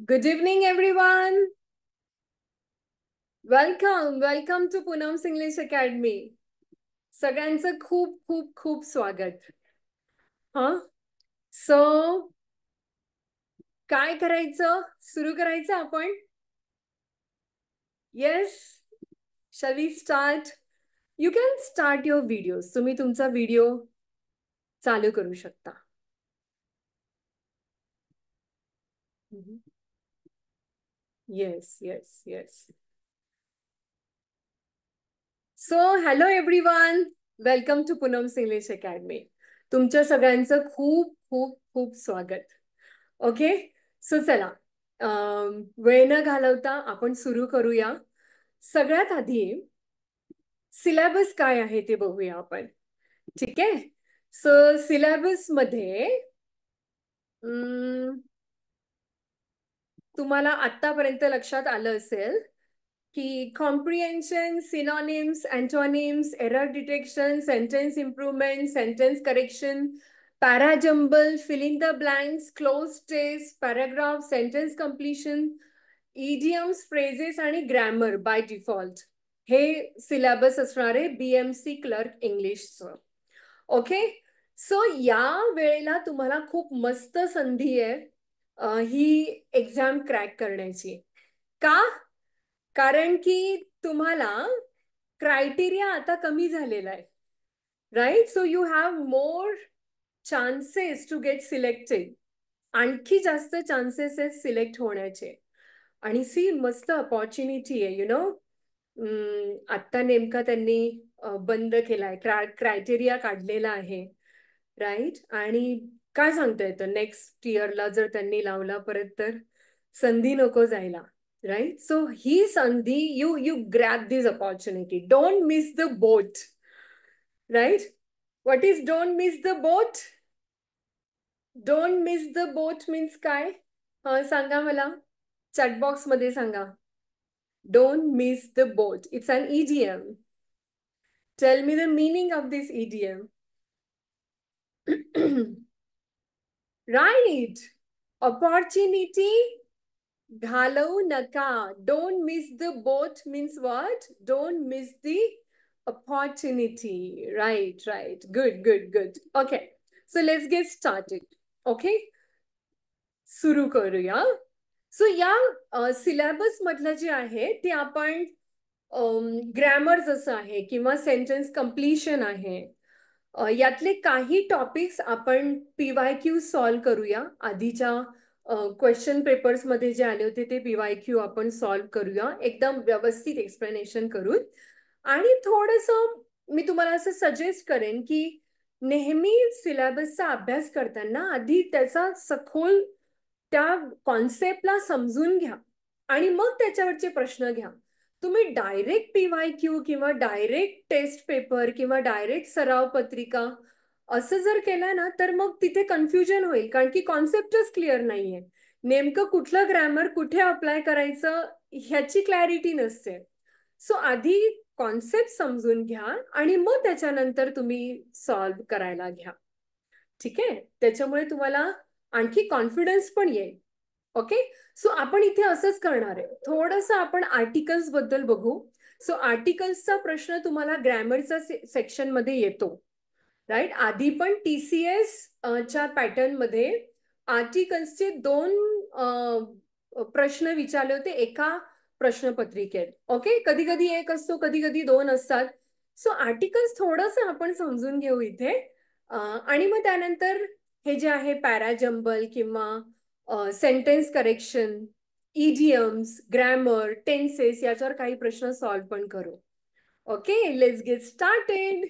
Good evening, everyone. Welcome to Poonam's English Academy. सगळ्यांचं खूप खूप खूप स्वागत. सो काय करायचं? सुरू करायचं आपण? Yes. Shall we start? You can start your videos. तुम्ही तुमचा व्हिडिओ चालू करू शकता. Yes. So, hello everyone. Welcome to Poonam's English Academy. तुमच्या सगळ्यांचं खूप खूप खूप स्वागत. ओके, सो चला वेळ न घालवता आपण सुरू करूया. सगळ्यात आधी सिलेबस काय आहे ते बघूया आपण. ठीक आहे, सो सिलेबस मध्ये तुम्हाला आतापर्यंत लक्षात आलं असेल की comprehension, synonyms, antonyms, error detection, sentence improvement, sentence correction, parajumble, fill in the blanks, cloze test, paragraph, sentence completion, idioms, phrases आणि ग्रॅमर बाय डिफॉल्ट हे सिलेबस असणार आहे BMC क्लर्क इंग्लिशचं. ओके, सो या वेळेला तुम्हाला खूप मस्त संधी आहे ही एक्झाम क्रॅक करण्याची. का? कारण की तुम्हाला क्रायटेरिया आता कमी झालेला आहे, right? So you have more chances to get selected. आणखी जास्त चान्सेस आहेत सिलेक्ट होण्याचे. आणि सी मस्त अपॉर्च्युनिटी आहे, आत्ता नेमका त्यांनी बंद केलाय, क्रायटेरिया काढलेला आहे, राईट? आणि काय सांगता येतं, नेक्स्ट इयरला जर त्यांनी लावला परत तर संधी नको जायला, राईट? सो ही संधी, you grab this opportunity. Don't miss the boat, right? What is don't miss the boat? Don't miss the boat means काय? सांगा मला, चॅटबॉक्स मध्ये सांगा. Don't miss the boat. It's an idiom. Tell me the meaning of this idiom. Right. Opportunity घालवू नका. Don't miss the boat means what? Don't miss the opportunity. Right. Good. Okay. So let's get started. Okay. सुरू करूया. So या syllabus मधलं जे आहे ते आपण ग्रॅमर जसं आहे किंवा सेंटेन्स कम्प्लिशन आहे, यातले काही टॉपिक्स आपण PYQ सॉल्व करूया. आधीच्या क्वेश्चन पेपर्स मध्ये जे आले होते ते PYQ आपण सॉल्व करूया एकदम व्यवस्थित एक्सप्लेनेशन करून. आणि थोडंसं मी तुम्हाला असं सजेस्ट करेन की नेहमी सिलेबसचा अभ्यास करताना आधी त्याचा सखोल त्या कॉन्सेप्टला समजून घ्या आणि मग त्याच्यावरचे प्रश्न घ्या. तुम्ही डायरेक्ट PYQ किंवा डायरेक्ट टेस्ट पेपर किंवा डायरेक्ट सराव पत्रिका असं जर केलं ना तर मग तिथे कन्फ्युजन होईल, कारण की कॉन्सेप्टच क्लिअर नाहीये. नेमकं कुठलं ग्रॅमर कुठे अप्लाय करायचं ह्याची क्लॅरिटी नसते. सो आधी कॉन्सेप्ट समजून घ्या आणि मग त्याच्यानंतर तुम्ही सॉल्व करायला घ्या. ठीक आहे, त्याच्यामुळे तुम्हाला आणखी कॉन्फिडन्स पण येईल. ओके, सो आपण इथे असंच करणार आहे. थोडंसं आपण आर्टिकल्स बद्दल बघू. सो आर्टिकल्सचा प्रश्न तुम्हाला ग्रॅमरचा सेक्शन मध्ये येतो, राईट? आधी पण TCS च्या पॅटर्न मध्ये आर्टिकल्सचे 2 प्रश्न विचारले होते एका प्रश्नपत्रिकेत. ओके, कधी कधी एक असतो, कधी कधी 2 असतात. सो आर्टिकल्स थोडंसं आपण समजून घेऊ इथे. आणि मग त्यानंतर हे जे आहे पॅराजम्बल किंवा sentence correction, idioms, grammar, tenses याच्यावर काही प्रश्न सॉल्व पण करू. Okay, let's get started.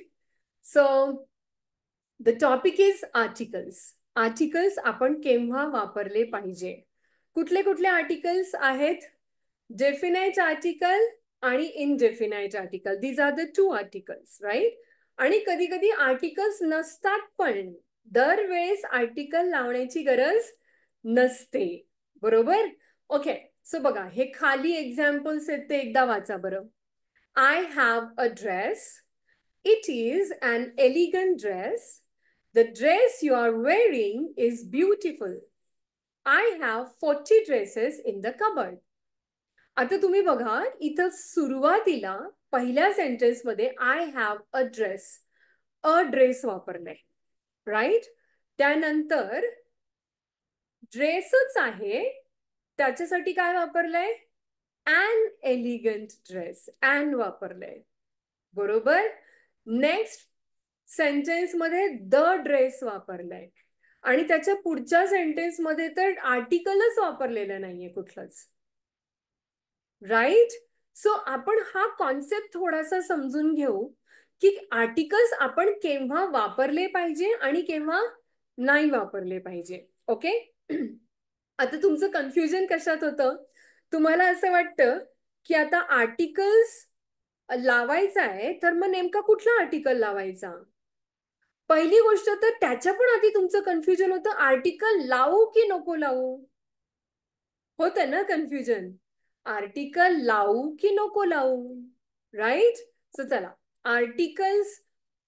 So the topic is articles. Articles आपण केव्हा वापरले पाहिजे? कुठले कुठले आर्टिकल्स आहेत? डेफिनाइट आर्टिकल आणि indefinite article. These are the 2 articles, right? आणि कधी कधी आर्टिकल्स नसतात पण. दरवेळेस आर्टिकल लावण्याची गरज नसते, बरोबर? ओके, सो बघा, हे खाली एक्झाम्पल्स आहेत ते एकदा वाचा बरं. I have a dress. It is an elegant dress. The dress you are wearing is beautiful. I have 40 dresses in the cupboard. आता तुम्ही बघा इथं सुरुवातीला पहिल्या सेंटेन्स मध्ये आय हॅव अ ड्रेस वापरलाय, राईट. त्यानंतर ड्रेसच आहे, त्याच्यासाठी काय वापरलंय? ॲन एलिगंट ड्रेस, ॲन वापरलंय, बरोबर. नेक्स्ट सेंटेन्स मध्ये द ड्रेस वापरलाय आणि त्याच्या पुढच्या सेंटेन्स मध्ये तर आर्टिकलच वापरलेलं नाहीये कुठलंच, राईट. सो आपण हा कॉन्सेप्ट थोडासा समजून घेऊ की आर्टिकल्स आपण केव्हा वापरले पाहिजे आणि केव्हा नाही वापरले पाहिजे. ओके. आता तुमचं कन्फ्युजन कशात होतं? तुम्हाला असं वाटतं की आता आर्टिकल्स लावायचा आहे, तर मग नेमका कुठला आर्टिकल लावायचा? पहिली गोष्ट तर त्याच्या पण आधी तुमचं कन्फ्युजन होतं, आर्टिकल लावू की नको लावू? होतं ना कन्फ्युजन. आर्टिकल लावू की नको लावू, राईट. सो चला, आर्टिकल्स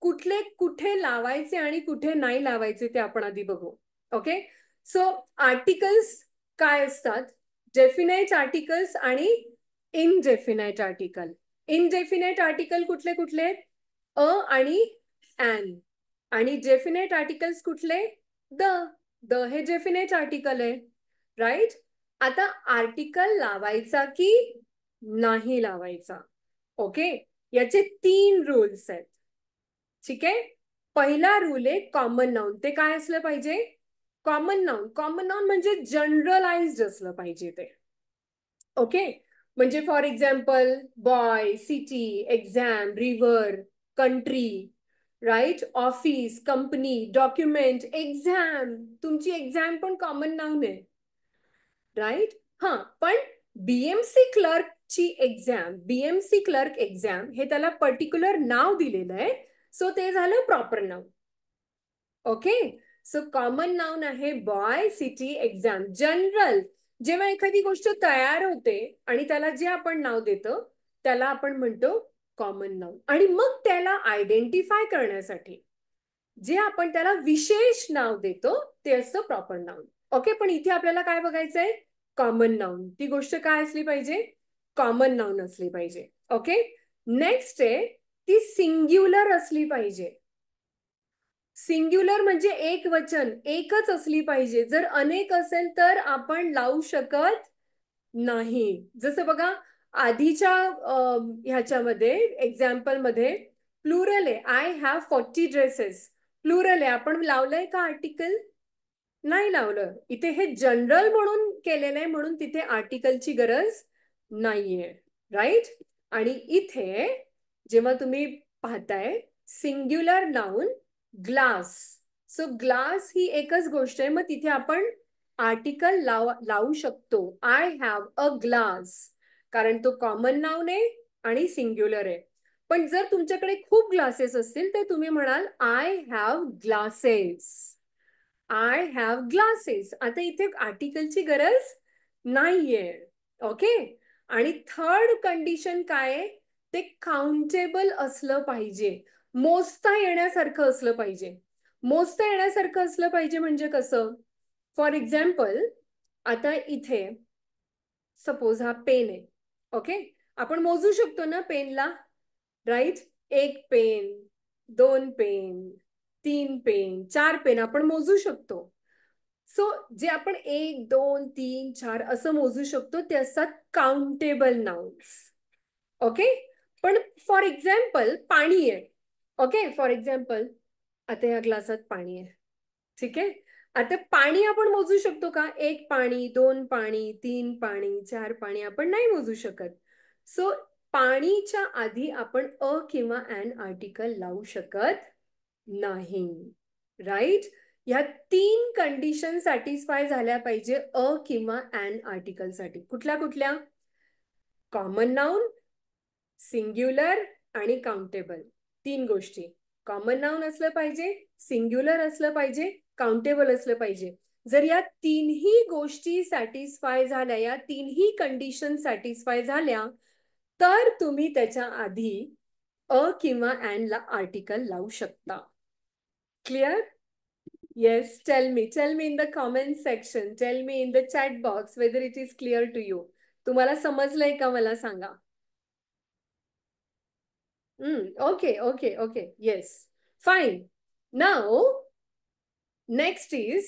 कुठले कुठे लावायचे आणि कुठे नाही लावायचे ते आपण आधी बघू. ओके. सो आर्टिकल्स काय असतात? डेफिनाइट आर्टिकल्स आणि इनडेफिनाइट आर्टिकल. इनडेफिनाइट आर्टिकल कुठले कुठले? अ आणि ॲन. आणि डेफिनाइट आर्टिकल्स कुठले? द. द हे डेफिनाइट आर्टिकल आहे, राईट. आता आर्टिकल लावायचा की नाही लावायचा? ओके. याचे 3 रूल्स आहेत, ठीक आहे. पहिला रूल आहे कॉमन नाउन. ते काय असलं पाहिजे? Common noun. कॉमन नाउन म्हणजे जनरलाइज्ड असलं पाहिजे ते. ओके. म्हणजे for example boy, city, exam, river, country, right. Office, company, document, exam. तुमची एक्झाम पण कॉमन नाउन आहे, राईट. हा, पण बीएमसी क्लर्कची एक्झाम, बीएमसी क्लर्क एक्झाम हे त्याला पर्टिक्युलर नाव दिलेलं आहे, सो ते झालं proper noun. Okay. So common noun आहे बॉय, सिटी, एक्झाम. जनरल, जेव्हा एखादी गोष्ट तयार होते आणि त्याला जे आपण नाव देतो त्याला आपण म्हणतो कॉमन नाउन. आणि मग त्याला आयडेंटिफाय करण्यासाठी जे आपण त्याला विशेष नाव देतो ते असतं प्रॉपर नाउन. ओके. पण इथे आपल्याला काय बघायचंय? Common noun. ती गोष्ट काय असली पाहिजे? कॉमन नाउन असली पाहिजे. ओके. नेक्स्ट आहे ती सिंग्युलर असली पाहिजे. सिंग्युलर म्हणजे एक वचन, एकच असली पाहिजे. जर अनेक असेल तर आपण लावू शकत नाही. जसं बघा आधीच्या ह्याच्यामध्ये एक्झाम्पल मध्ये प्लुरल आहे, आय हॅव 40 ड्रेसेस. प्लुरल आहे, आपण लावलंय का आर्टिकल? नाही लावलं. इथे हे जनरल म्हणून केलेलं आहे म्हणून तिथे आर्टिकलची गरज नाहीये, राईट. आणि इथे जेव्हा तुम्ही पाहताय singular noun glass, so glass ही एकच गोष्ट आहे, मग तिथे आपण आर्टिकल लावू शकतो. आय हॅव अ ग्लास, कारण तो कॉमन नाउन आहे आणि सिंग्युलर आहे. पण जर तुमच्याकडे खूप ग्लासेस असतील तर तुम्ही म्हणाल I have glasses. I have glasses. आता इथे आर्टिकलची गरज नाहीये. ओके. आणि थर्ड कंडिशन काय? ते काउंटेबल असलं पाहिजे, मोजता येण्यासारखं असलं पाहिजे. मोजता येण्यासारखं असलं पाहिजे म्हणजे कसं? फॉर एक्झाम्पल आता इथे सपोज हा पेन आहे. ओके. आपण मोजू शकतो ना पेनला, right. 1 pen, 2 pen, 3 pen, 4 pen आपण मोजू शकतो. सो जे आपण 1, 2, 3, 4 असं मोजू शकतो ते असतात काउंटेबल नाउन्स. ओके. पण फॉर एक्झाम्पल पाणी आहे. ओके. फॉर एक्झाम्पल आता या ग्लासात पाणी आहे, ठीक आहे. आता पाणी आपण मोजू शकतो का? 1 पाणी, 2 पाणी, 3 पाणी, 4 पाणी आपण नाही मोजू शकत. सो पाणीच्या आधी आपण अ किंवा ॲन आर्टिकल लावू शकत नाही, राईट. ह्या 3 कंडिशन सॅटिस्फाय झाल्या पाहिजे अ किंवा ॲन आर्टिकल साठी. कुठल्या कुठल्या? कॉमन नाउन, सिंग्युलर आणि काउंटेबल. 3 गोष्टी. कॉमन नाउन असलं पाहिजे, सिंग्युलर असलं पाहिजे, काउंटेबल असलं पाहिजे. जर या 3ही गोष्टी सॅटिस्फाय झाल्या, या 3ही कंडिशन सॅटिस्फाय झाल्या, तर तुम्ही त्याच्या आधी अ किंवा ॲन ला आर्टिकल लावू शकता. Clear? Yes, tell me in the comment section, tell me in the chat box whether it is clear to you. तुम्हाला समजलंय का मला सांगा. Okay, okay, okay. Yes. Fine. Now, next is,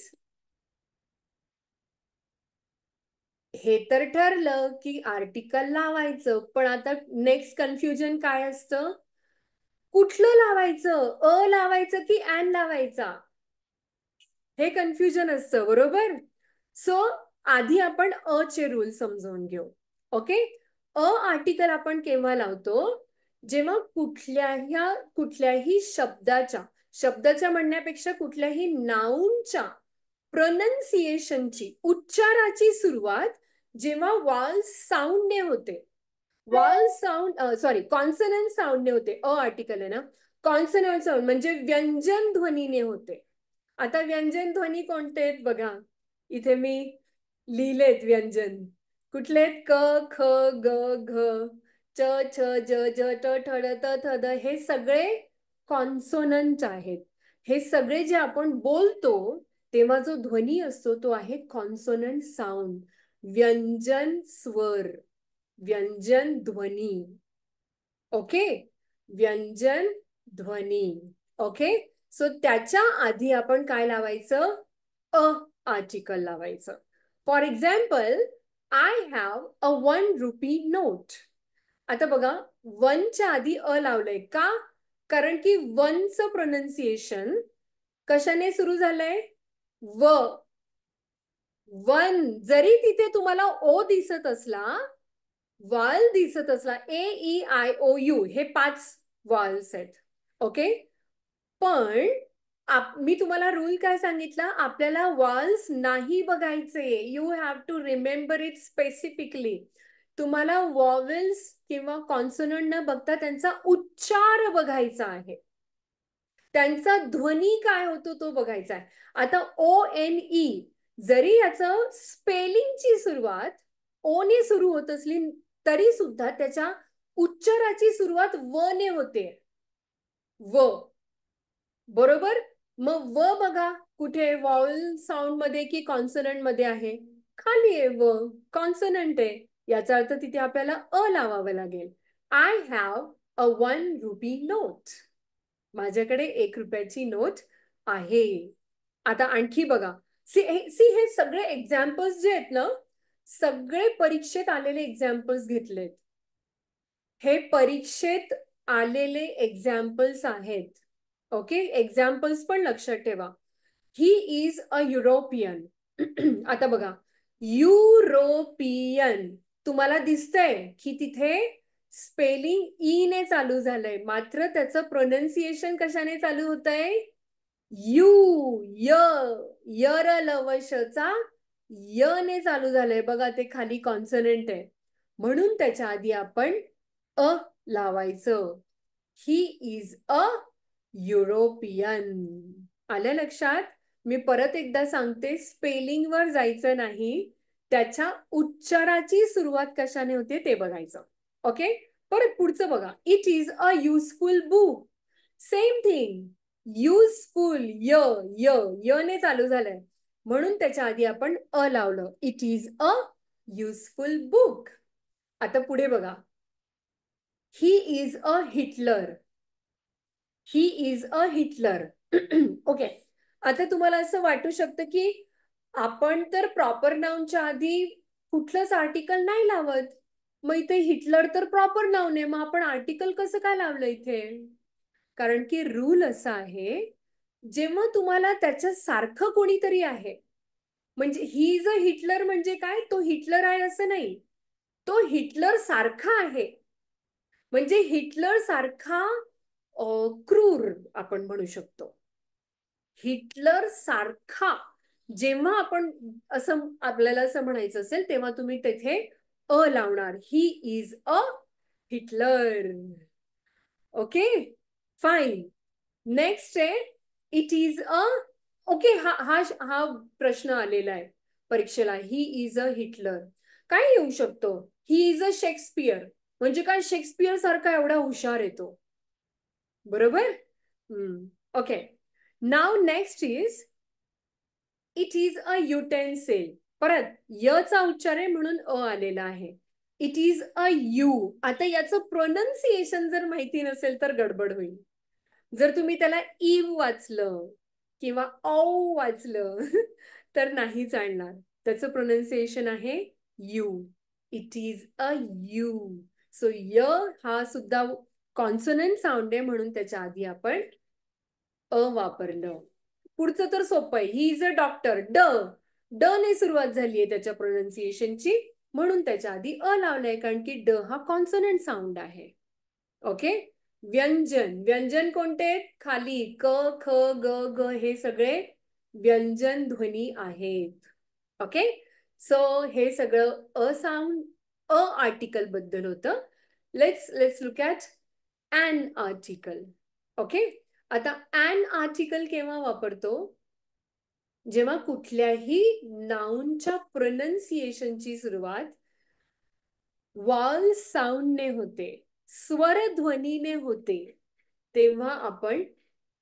हे तर ठरलं की आर्टिकल लावायचं, पण आता नेक्स्ट कन्फ्युजन काय असतं? कुठलं लावायचं? अ लावायचं की ॲन लावायचा? हे कन्फ्युजन असतं, बरोबर? सो आधी आपण अ चे रूल समजावून घेऊ. ओके. अ आर्टिकल आपण केव्हा लावतो? जेव्हा कुठल्याही शब्दाच्या म्हणण्यापेक्षा कुठल्याही नाऊनच्या प्रोनन्सिएशनची, उच्चाराची सुरुवात जेव्हा वॉल साऊंडने होते. वॉल साऊंड सॉरी कॉन्सनंट साऊंडने होते. अ आर्टिकल आहे ना. कॉन्सनंट साऊंड म्हणजे व्यंजन ध्वनीने होते. आता व्यंजन ध्वनी कोणते आहेत बघा. इथे मी लिहिलेत व्यंजन. कुठले आहेत? क, ख, ग, घ, च, छ, ज, ज, ट, ठ, ड, त, थ, द. हे सगळे कॉन्सोनंट आहेत. हे सगळे जे आपण बोलतो तेव्हा जो ध्वनी असतो तो आहे कॉन्सोनंट साऊंड. व्यंजन स्वर, व्यंजन ध्वनी. ओके. व्यंजन ध्वनी. ओके. सो त्याच्या आधी आपण काय लावायचं? अ आर्टिकल लावायचं. For example, I have a 1 rupee note. आता बघा, 1च्या आधी अ लावलंय का? कारण की 1चं प्रोनन्सिएशन कशाने सुरू झालंय? व. 1 जरी तिथे तुम्हाला ओ दिसत असला, वाल दिसत असला, AEIOU हे 5 वाल्स आहेत. ओके. पण मी तुम्हाला रूल काय सांगितला? आपल्याला वाल्स नाही बघायचे. You have to remember it specifically. तुम्हाला वॉवेल्स किंवा कॉन्सोनंट न बघता त्यांचा उच्चार बघायचा आहे. त्यांचा ध्वनी काय होतो तो बघायचा आहे. आता ONE जरी याचं स्पेलिंगची सुरुवात ओ ने सुरू होत असली तरी सुद्धा त्याच्या उच्चाराची सुरुवात व ने होते. व. बरोबर. मग व बघा कुठे? वॉवल साऊंड मध्ये की कॉन्सोनंट मध्ये आहे? खाली आहे व. कॉन्सोनंट आहे. याचा अर्थ तिथे आपल्याला अ लावावं लागेल. I have a 1 rupee note. माझ्याकडे 1 रुपयाची नोट आहे. आता आणखी बघा. सी हे सगळे एक्झाम्पल्स जे आहेत ना, सगळे परीक्षेत आलेले एक्झाम्पल्स घेतलेत. हे परीक्षेत आलेले एक्झाम्पल्स आहेत. ओके. एक्झाम्पल्स पण लक्षात ठेवा. He is a European. आता बघा, युरोपियन तुम्हाला दिसतंय की तिथे स्पेलिंग ई ने चालू झालंय, मात्र त्याचं प्रोनन्सिएशन कशाने चालू होतंय? यू. यर लवशचा य ने चालू झालंय. बघा ते खाली कॉन्सोनंट आहे, म्हणून त्याच्या आधी आपण अ लावायचं. He is a European. आलं लक्षात? मी परत एकदा सांगते, स्पेलिंग वर जायचं नाही, त्याच्या उच्चाराची सुरुवात कशाने होते ते बघायचं. ओके. परत पुढचं बघा. It is a useful book. Same thing. Useful य य य ने चालू झालंय, म्हणून त्याच्या आधी आपण अ लावलं. It is a useful book. आता पुढे बघा. He is a Hitler. He is a Hitler. Okay. आता तुम्हाला असं वाटू शकतं की आपण तर प्रॉपर नाऊनच्या आधी कुठलंच आर्टिकल नाही लावत. मग इथे हिटलर तर प्रॉपर नाऊन आहे, मग आपण आर्टिकल कसं काय लावलं इथे? कारण की रूल असा आहे, जेव्हा तुम्हाला त्याच्या सारखं कोणीतरी आहे, म्हणजे ही इज अ हिटलर म्हणजे काय? तो हिटलर आहे असं नाही, तो हिटलर सारखा आहे. म्हणजे हिटलर सारखा क्रूर आपण म्हणू शकतो. हिटलर सारखा. जेव्हा आपण असं आपल्याला असं म्हणायचं असेल तेव्हा तुम्ही तिथे अ लावणार. He is a Hitler. Okay. Fine. Next आहे इट इज अ. ओके. हा प्रश्न आलेला आहे परीक्षेला. ही इज अ हिटलर काय येऊ शकतो? ही इज अ शेक्सपियर म्हणजे काय? शेक्सपियर सारखा एवढा हुशार येतो. बरोबर. ओके. नाव next is it is a utensil. परत यचा उच्चार आहे म्हणून अ आलेला आहे. It is a U. आता याचं प्रोनन्सिएशन जर माहिती नसेल तर गडबड होईल. जर तुम्ही त्याला इव वाचलं किंवा औ वाचलं तर नाही चालणार. त्याचं प्रोनन्सिएशन आहे you. It is a you. So य हा सुद्धा कॉन्सोनंट साऊंड आहे म्हणून त्याच्या आधी आपण अ वापरलं. पुढचं तर सोपं आहे. He is a doctor. ड ने सुरुवात झाली आहे त्याच्या प्रोनन्सिएशनची म्हणून त्याच्या आधी अ लावलाय कारण की ड हा कॉन्सोनंट साऊंड आहे. ओके. व्यंजन. व्यंजन कोणते आहेत? खाली क ख ग घ हे सगळे व्यंजन ध्वनी आहेत. ओके. सो हे सगळं अ साऊंड अ आर्टिकल बद्दल होतं. Let's look at an article. Okay. आता ॲन आर्टिकल केव्हा वापरतो? जेव्हा कुठल्याही नाउनच्या प्रोनन्सिएशनची सुरुवात वॉल साऊंडने होते, स्वरध्वनीने होते, तेव्हा आपण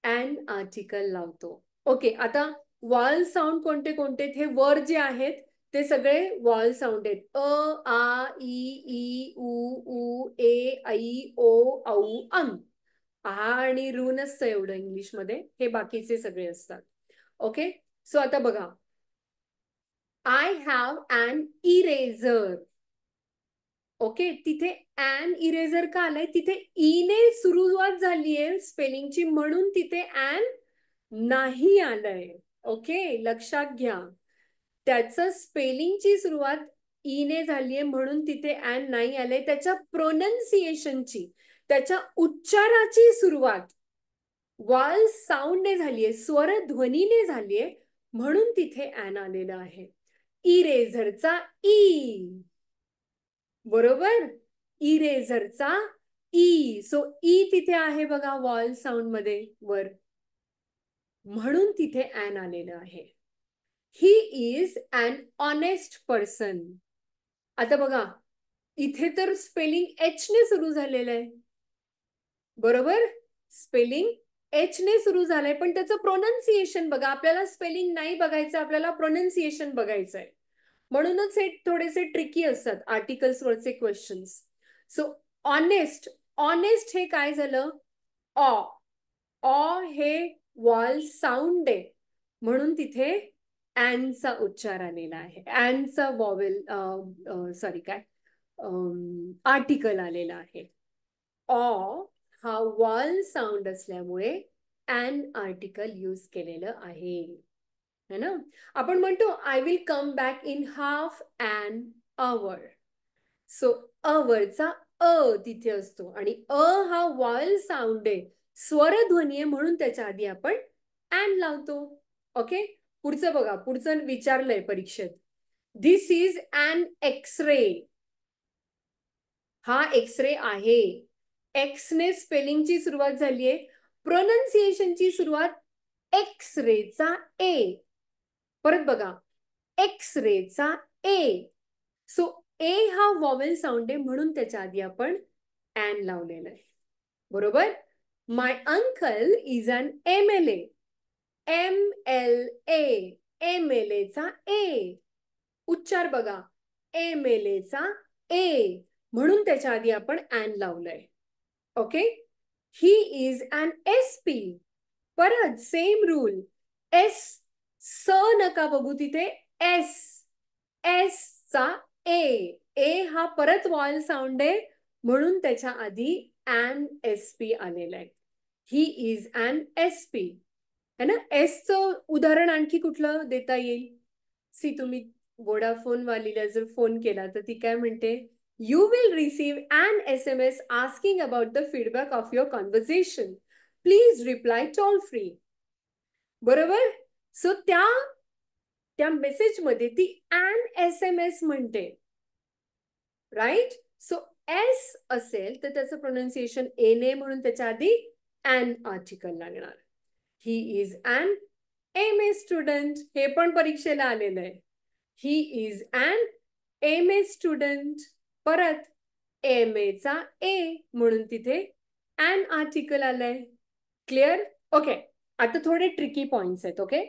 ॲन आर्टिकल लावतो. ओके. आता वॉल साऊंड कोणते कोणते? हे वर जे आहेत ते सगळे वॉल साऊंड आहेत. अ, आ, ई, उ, ए, ऐ, ओ, औ, अं. आ आणि रू नसतं एवढं इंग्लिशमध्ये. हे बाकीचे सगळे असतात. ओके. सो आता बघा. I have an eraser. Okay. तिथे ॲन इरेझर का आलंय? तिथे ई ने सुरुवात झालीये स्पेलिंगची म्हणून तिथे ॲन नाही आलंय. ओके. लक्षात घ्या. त्याचं स्पेलिंगची सुरुवात ई ने झालीये म्हणून तिथे ॲन नाही आलंय. त्याच्या प्रोनन्सिएशनची, त्याच्या उच्चाराची सुरुवात वॉल साऊंडने झालीये, स्वरध्वनीने झालीये म्हणून तिथे ॲन आलेलं आहे. इरेझरचा ई. बरोबर. इरेझरचा ई. सो ई तिथे आहे बघा वॉल साऊंड मध्ये वर म्हणून तिथे ॲन आलेलं आहे. He is an honest person. आता बघा इथे तर स्पेलिंग एच ने सुरू झालेलं आहे. बरोबर. स्पेलिंग एच ने सुरू झालंय पण त्याचं प्रोनन्सिएशन बघा. आपल्याला स्पेलिंग नाही बघायचं, आपल्याला प्रोनन्सिएशन बघायचं आहे. म्हणूनच हे थोडेसे ट्रिकी असतात आर्टिकल्स वरचे क्वेश्चन्स. So honest. ऑनेस्ट हे काय झालं? ऑ. ऑ हे वॉल साऊंड आहे म्हणून तिथे ॲनचा उच्चार आलेला आहे. ॲनचा वॉवेल सॉरी काय आर्टिकल आलेला आहे. ऑ हा वॉल साऊंड असल्यामुळे ॲन आर्टिकल यूज केलेलं आहे. है ना. आपण म्हणतो I will come back in half an hour. So अवरचा अ तिथे असतो आणि अ हा वॉल साऊंड आहे, स्वरध्वनी आहे म्हणून त्याच्या आधी आपण ॲन लावतो. ओके. पुढचं बघा. पुढचं विचारलंय परीक्षेत. This is an X-ray. हा एक्स-रे आहे. एक्सने स्पेलिंगची सुरुवात झालीये. प्रोनन्सिएशनची सुरुवात एक्स-रेचा ए. परत बघा. एक्स-रेचा ए. सो ए हा वॉवेल साऊंड आहे म्हणून त्याच्या आधी आपण ॲन लावलेलं आहे. बरोबर. My uncle is an MLA. MLA. MLAचा ए. उच्चार बघा. MLAचा ए म्हणून त्याच्या आधी आपण ॲन लावलंय. Okay. He is an SP. परत सेम रूल. एस स नका बघू तिथे. एस. एस चा ए. ए हा परत वॉल साऊंड आहे म्हणून त्याच्या आधी ॲन SP आलेला आहे. He is an SP. है ना. एसचं उदाहरण आणखी कुठलं देता येईल? सी तुम्ही वोडाफोन वालीला जर फोन केला तर ती काय म्हणते? You will receive an SMS asking about the feedback of your conversation. Please reply toll free. बरोबर. सो त्या मेसेजमध्ये ती an SMS म्हणते. राईट. सो एस असेल तर त्याचं प्रोनाउन्सिएशन ए ने म्हणून त्याच्या आधी an आर्टिकल लागणार. ही इज an MA स्टुडंट. हे पण परीक्षेला आलेलं आहे. He is an MA student. परत MA चा ए म्हणून तिथे an आर्टिकल आलंय. क्लिअर. ओके. आता थोडे ट्रिकी पॉइंट्स आहेत. ओके.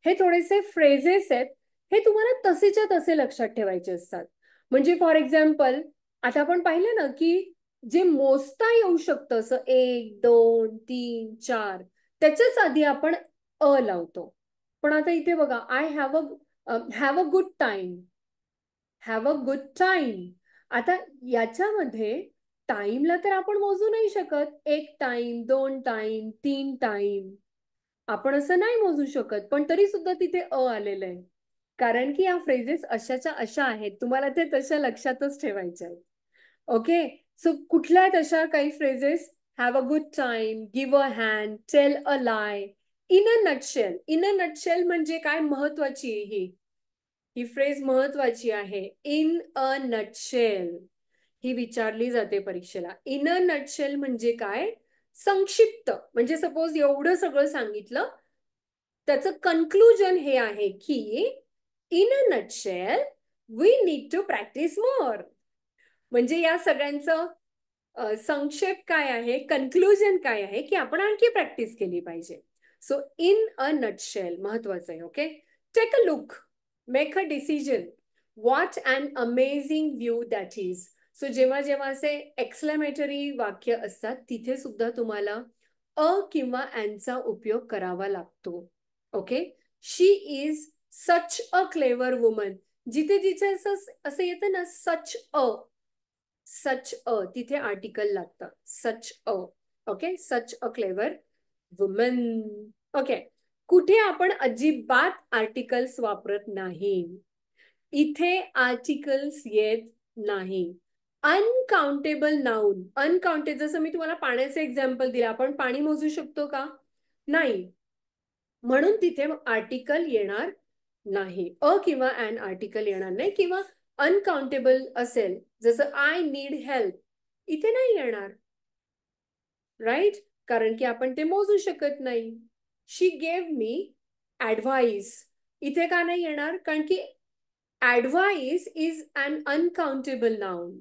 हे थोडेसे फ्रेजेस आहेत, हे तुम्हाला तसेच्या तसे लक्षात ठेवायचे असतात. म्हणजे फॉर एक्झाम्पल आता आपण पाहिलं ना की जे मोजता येऊ शकतं असं 1 2 3 4 त्याच्याच आधी आपण लावतो. पण आता इथे बघा I have a good time, have a good time. आता याच्यामध्ये टाइमला तर आपण मोजू नाही शकत, 1 टाइम 2 टाइम 3 टाइम आपण असं नाही मोजू शकत, पण तरी सुद्धा तिथे आलेलं आहे. कारण की या फ्रेजेस अशाच्या अशा आहेत, तुम्हाला ते तशा लक्षातच ठेवायच्या आहेत. ओके, सो कुठल्या आहेत अशा काही phrases? Have a good time, give a hand, tell a lie, in a nutshell. In a nutshell म्हणजे काय? महत्वाची ही फ्रेज महत्वाची आहे. इन अ नटशेल ही विचारली जाते परीक्षेला. इन अ नटशेल म्हणजे काय? संक्षिप्त. म्हणजे सपोज एवढं सगळं सांगितलं, त्याचं कन्क्लुजन हे आहे की in a nutshell we need to practise more. म्हणजे या सगळ्यांचं संक्षेप काय आहे, कन्क्लुजन काय आहे की आपण आणखी प्रॅक्टिस केली पाहिजे. सो इन अ नटशेल महत्वाचं आहे. Okay, take a look, make a decision, what an amazing view that is. So जेव्हा जेव्हा असे एक्सक्लेमेटरी वाक्य असतात तिथे सुद्धा तुम्हाला किंवा अँडचा उपयोग करावा लागतो. Okay, she is such a clever woman. जिथे जिथे असं येतं ना सच तिथे आर्टिकल लागतं. Such okay, such a clever woman. Okay, कुठे आपण अजिबात आर्टिकल्स वापरत नाही. इथे आर्टिकल्स येत नाही. अनकाउंटेबल नाउन, जसं मी तुम्हाला पाण्याचे एक्झाम्पल दिलं, आपण पाणी मोजू शकतो का? नाही. म्हणून तिथे आर्टिकल येणार नाही. किंवा अन आर्टिकल येणार नाही. किंवा अनकाउंटेबल असेल जसं आय नीड हेल्प, इथे नाही येणार. राईट, कारण की आपण ते मोजू शकत नाही. शी गेव मी ऍडवाइस, इथे का नाही येणार? कारण की advice is an uncountable noun.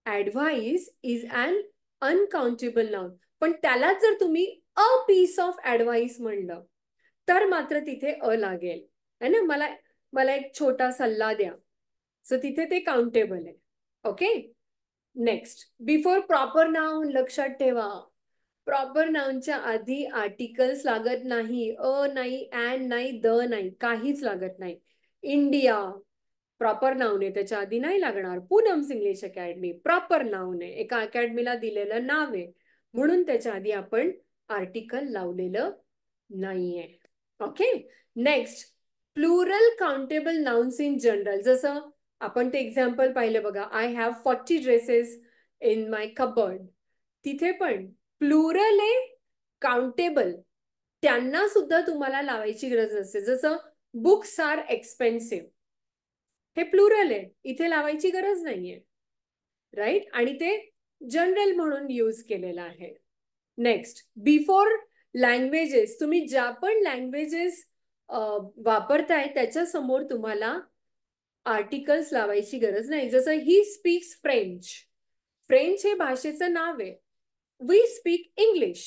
Advice is an uncountable noun. पण त्यालाच जर तुम्ही अ पीस ऑफ ऍडवाइस म्हणलं तर मात्र तिथे लागेल. है ना, मला मला एक छोटा सल्ला द्या. सो तिथे ते काउंटेबल आहे. Okay, next, before proper noun लक्षात ठेवा. प्रॉपर नाउनच्या आधी आर्टिकल्स लागत नाही. नाही, अँड नाही, द नाही, काहीच लागत नाही. इंडिया प्रॉपर नाउन आहे, त्याच्या आधी नाही लागणार. Poonam's English academy proper noun आहे, एका अकॅडमीला दिलेलं नाव आहे, म्हणून त्याच्या आधी आपण आर्टिकल लावलेलं नाहीये. Okay, next, plural countable nouns in general. जसं आपण ते एक्झाम्पल पाहिलं बघा, I have 40 dresses in my cupboard. तिथे पण प्लुरल आहे, काउंटेबल, त्यांना सुद्धा तुम्हाला लावायची गरज असते. जसं बुक्स आर एक्सपेन्सिव्ह, हे प्लुरल आहे, इथे लावायची गरज नाहीये. राईट, आणि ते जनरल म्हणून यूज केलेलं आहे. नेक्स्ट, बिफोर लँग्वेजेस, तुम्ही ज्या पण लँग्वेजेस वापरताय त्याच्या समोर तुम्हाला आर्टिकल्स लावायची गरज नाही. जसं ही स्पीक्स फ्रेंच, फ्रेंच हे भाषेचं नाव आहे. वी स्पीक इंग्लिश,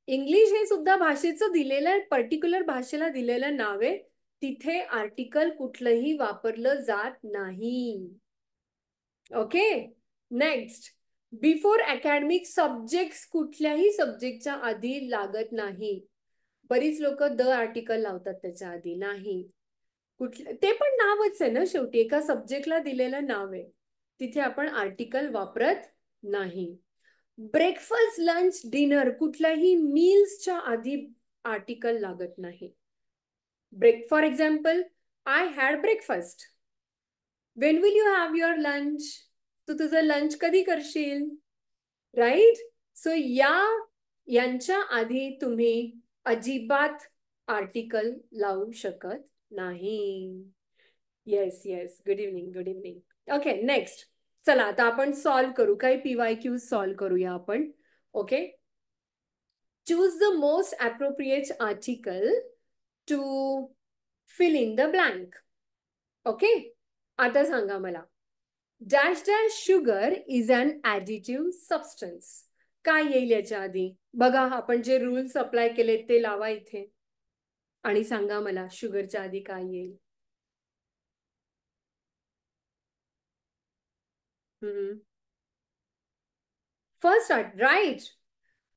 इंग्लिश हे सुद्धा भाषेचं दिलेलं, पर्टिक्युलर भाषेला दिलेलं नाव आहे. तिथे आर्टिकल कुठलंही वापरलं जात नाही. Okay, next, before academic subjects, कुठल्याही सब्जेक्टच्या आधी लागत नाही. बरीच लोक द आर्टिकल लावतात त्याच्या आधी. नाही, कुठलं ते पण नावच आहे ना शेवटी, एका सब्जेक्टला दिलेलं नाव आहे, तिथे आपण आर्टिकल वापरत नाही. ब्रेकफास्ट, लंच, डिनर, कुठल्याही मील्सच्या आधी आर्टिकल लागत नाही. For example, I had breakfast. When will you have your lunch? तू तुझं लंच कधी करशील? राईट, सो यांच्या आधी तुम्ही अजिबात आर्टिकल लावू शकत नाही. Yes yes, good evening, good evening. Okay, next, चला आता आपण सॉल्व्ह करू, काही PYQ सॉल्व्ह करूया आपण. Okay, choose the most appropriate article to fill in the blank. Okay, आता सांगा मला, dash dash sugar is an additive substance. काय येईल याच्या आधी? बघा, आपण जे रूल्स अप्लाय केले ते लावा इथे. आणि सांगा मला शुगरच्या आधी काय येईल. First right.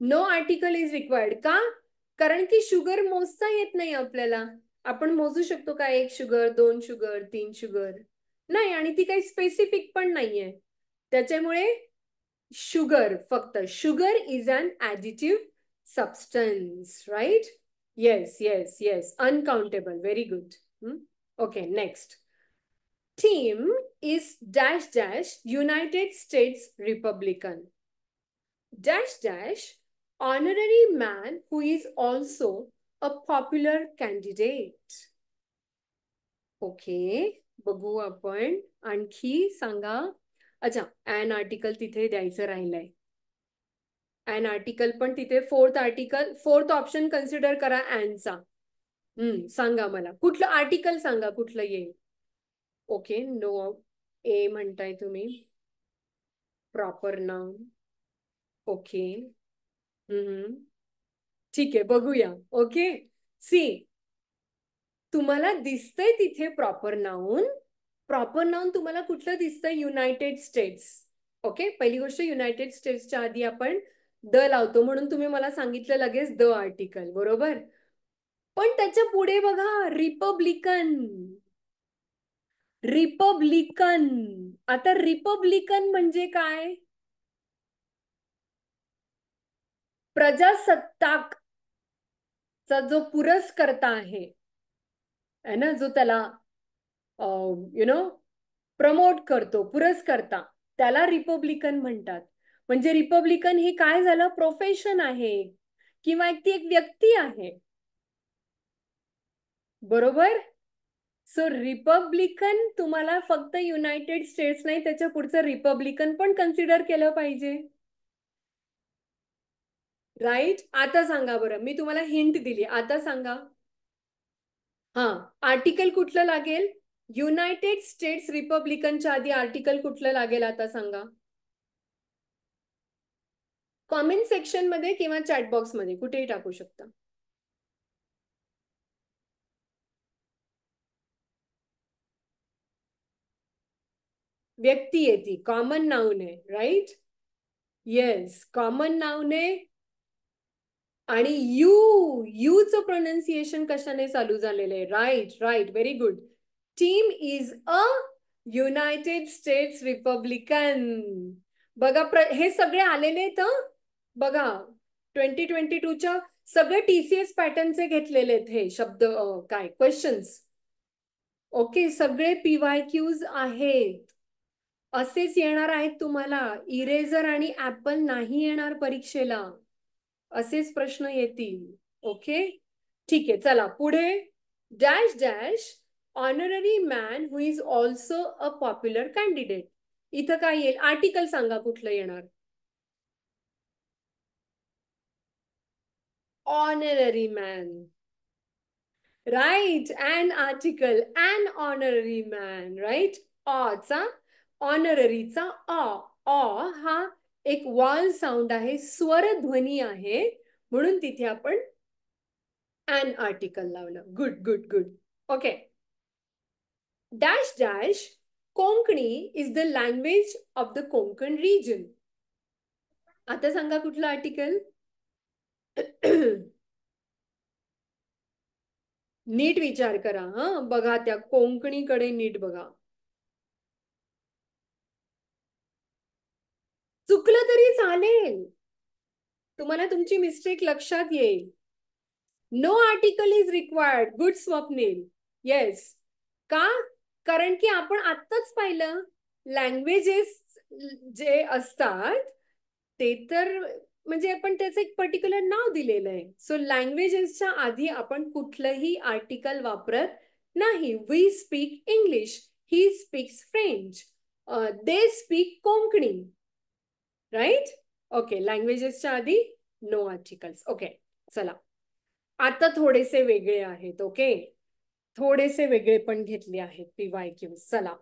No article is required. का? कारण की शुगर मोजता येत नाही आपल्याला. आपण मोजू शकतो का 1 शुगर, 2 शुगर, 3 शुगर? नाही, आणि ती काही स्पेसिफिक पण नाहीये. त्याच्यामुळे शुगर, फक्त sugar is an additive substance, right? Yes yes yes, uncountable. Very good. Okay, next. Team is dash dash United States Republican. Dash dash honorary man who is also a popular candidate. Okay, बघू आपण. आणखी सांगा. अच्छा, and article तिथे द्यायचं राहिलंय. And article पण तिथे फोर्थ ऑप्शन कन्सिडर करा ॲनचा. सांगा मला कुठलं आर्टिकल, सांगा कुठलं येईल. Okay, no. ए म्हणताय तुम्ही. Proper noun. ओके. ठीक आहे, बघूया. ओके, सी, तुम्हाला दिसतंय तिथे प्रॉपर नाउन. प्रॉपर नाउन तुम्हाला कुठलं दिसतंय? United states. ओके, पहिली गोष्ट, युनायटेड स्टेट्सच्या आधी आपण द लावतो, म्हणून तुम्ही मला सांगितलं लगेच द आर्टिकल, बरोबर. पण त्याच्या पुढे बघा, रिपब्लिकन. रिपब्लिकन. आता रिपब्लिकन म्हणजे काय? प्रजासत्ताकचा जो पुरस्कर्ता आहे ना, जो त्याला प्रमोट करतो, पुरस्कर्ता, त्याला रिपब्लिकन म्हणतात. म्हणजे रिपब्लिकन हे काय झालं? प्रोफेशन आहे किंवा ती एक व्यक्ती आहे, बरोबर. सो रिपब्लिकन तुम्हाला फक्त युनायटेड स्टेट्स नाही, त्याच्या पुढचं रिपब्लिकन पण कन्सिडर केलं पाहिजे, राईट. आता सांगा बरं, मी तुम्हाला हिंट दिली, आता सांगा. हा, आर्टिकल कुठलं लागेल? युनायटेड स्टेट्स रिपब्लिकनच्या आधी आर्टिकल कुठलं लागेल आता सांगा. कॉमेंट सेक्शन मध्ये किंवा चॅटबॉक्स मध्ये कुठेही टाकू शकता. व्यक्ती आहे ती, कॉमन नाउन आहे, राईट. येस, कॉमन नाउन आहे. आणि यूचं प्रोनाउन्सिएशन कशाने चालू झालेलं आहे? Right right, very good. Team is a United States Republican. बघा, हे सगळे आलेले आहेत. बघा, 2022च्या सगळे TCS पॅटर्नचे घेतलेले आहेत हे शब्द, काय क्वेश्चन्स. ओके, सगळे PYQs आहेत. असेच येणार आहेत तुम्हाला. इरेझर आणि ऍपल नाही येणार परीक्षेला, असेच प्रश्न येतील. ओके, ठीक आहे, चला पुढे. Dash dash honorary man who is also a popular candidate. इथं काय येईल? आर्टिकल सांगा कुठलं येणार. Honorary man, right. An article, an honorary man, right. ऑचा, ऑनररीचा ऑ हा एक वॉल साऊंड आहे, स्वरध्वनी आहे, म्हणून तिथे आपण अन आर्टिकल लावलं. Good good good. Okay. Dash dash Konkani is the language of the Konkan region. आता सांगा कुठलं आर्टिकल. नीट विचार करा. बघा त्या कोंकणीकडे नीट बघा. चुकलं तरी चालेल, तुम्हाला तुमची मिस्टेक लक्षात येईल. No article is required. Good Swapnil. Yes. का? कारण की आपण आत्ताच पाहिलं, लँग्वेजेस जे असतात ते तर म्हणजे आपण त्याचं एक पर्टिक्युलर नाव दिलेलं आहे. सो लँग्वेजेसच्या आधी आपण कुठलंही आर्टिकल वापरत नाही. We speak English, he speaks French, they speak Konkani, right. Okay, लँग्वेजेसच्या आधी नो आर्टिकल्स. ओके, चला आता थोडेसे वेगळे आहेत. ओके, थोडेसे वेगळे पण घेतले आहेत PYQ. चला.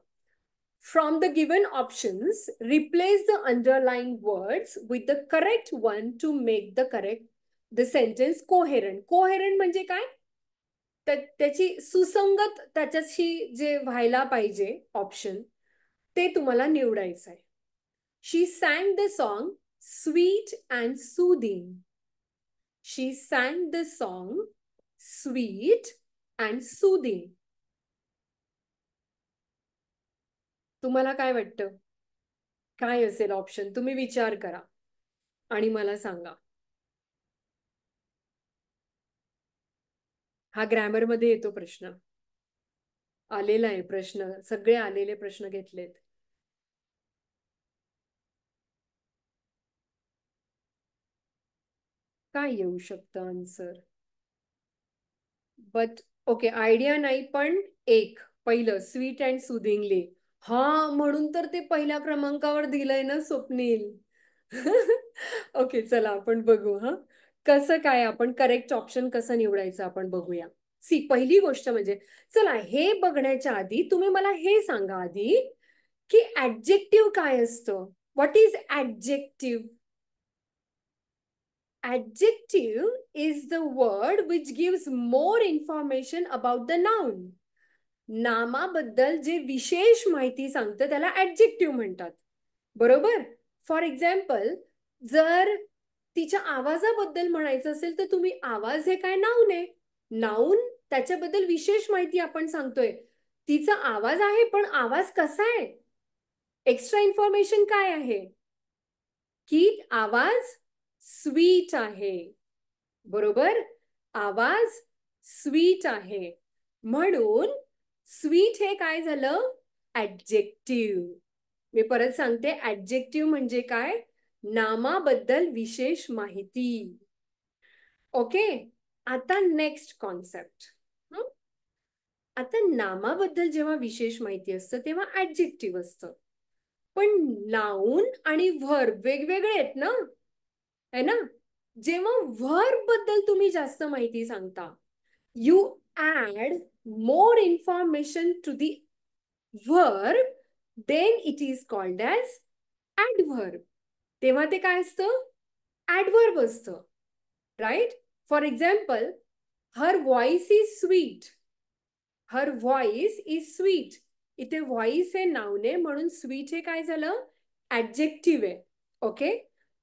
From the given options, replace the underlined words with the correct one to make the sentence coherent. Coherent म्हणजे काय? त्याची सुसंगत त्याच्याशी जे व्हायला पाहिजे ऑप्शन ते तुम्हाला निवडायचं आहे. She sang the song sweet and soothing. She sang the song sweet and soothing. तुम्हाला काय वाटतं? काय असेल ऑप्शन? तुम्ही विचार करा आणि मला सांगा. हा ग्रॅमरमध्ये येतो प्रश्न. आलेला आहे प्रश्न, सगळे आलेले प्रश्न घेतलेत. काय येऊ शकतं आन्सर? बट ओके, आयडिया नाही, पण एक पहिलं स्वीट अँड सुदिंगली. हा, म्हणून तर ते पहिल्या क्रमांकावर दिलंय ना स्वप्नील. ओके, चला आपण बघू. हा, कसं काय आपण करेक्ट ऑप्शन कसं निवडायचं आपण बघूया. सी, पहिली गोष्ट म्हणजे, चला हे बघण्याच्या आधी तुम्ही मला हे सांगा आधी की ऍडजेक्टिव्ह काय असतं. What is adjective? Adjective is the word which gives more information about the noun. नामाबद्दल जे विशेष माहिती सांगतं त्याला ऍडजेक्टिव्ह म्हणतात. बरोबर? फॉर एक्झाम्पल, जर तिच्या आवाजाबद्दल म्हणायचं असेल तर तुम्ही आवाज हे काय नाऊन आहे. नाऊन त्याच्याबद्दल विशेष माहिती आपण सांगतोय. तिचा आवाज आहे, पण आवाज कसा आहे? एक्स्ट्रा इन्फॉर्मेशन काय आहे? की आवाज स्वीट आहे. बरोबर? आवाज स्वीट आहे. म्हणून स्वीट हे काय झालं? ऍडजेक्टिव्ह. मी परत सांगते, ऍडजेक्टिव्ह म्हणजे काय? नामाबद्दल विशेष माहिती. ओके, आता नेक्स्ट कॉन्सेप्ट. आता नामाबद्दल जेव्हा विशेष माहिती असतं तेव्हा ऍडजेक्टिव्ह असतं. पण नाऊन आणि व्हर्ब वेगवेगळे आहेत ना, है ना? जेव्हा व्हर्ब बद्दल तुम्ही जास्त माहिती सांगता, you add more information to the verb, then it is called as adverb. तेव्हा ते काय असतं? ऍडव्हर्ब असतं. Right? For example, her voice is sweet. Her voice is sweet. इथे व्हॉइस हे नाउन आहे, म्हणून स्वीट हे काय झालं? ऍडजेक्टिव्ह आहे. ओके,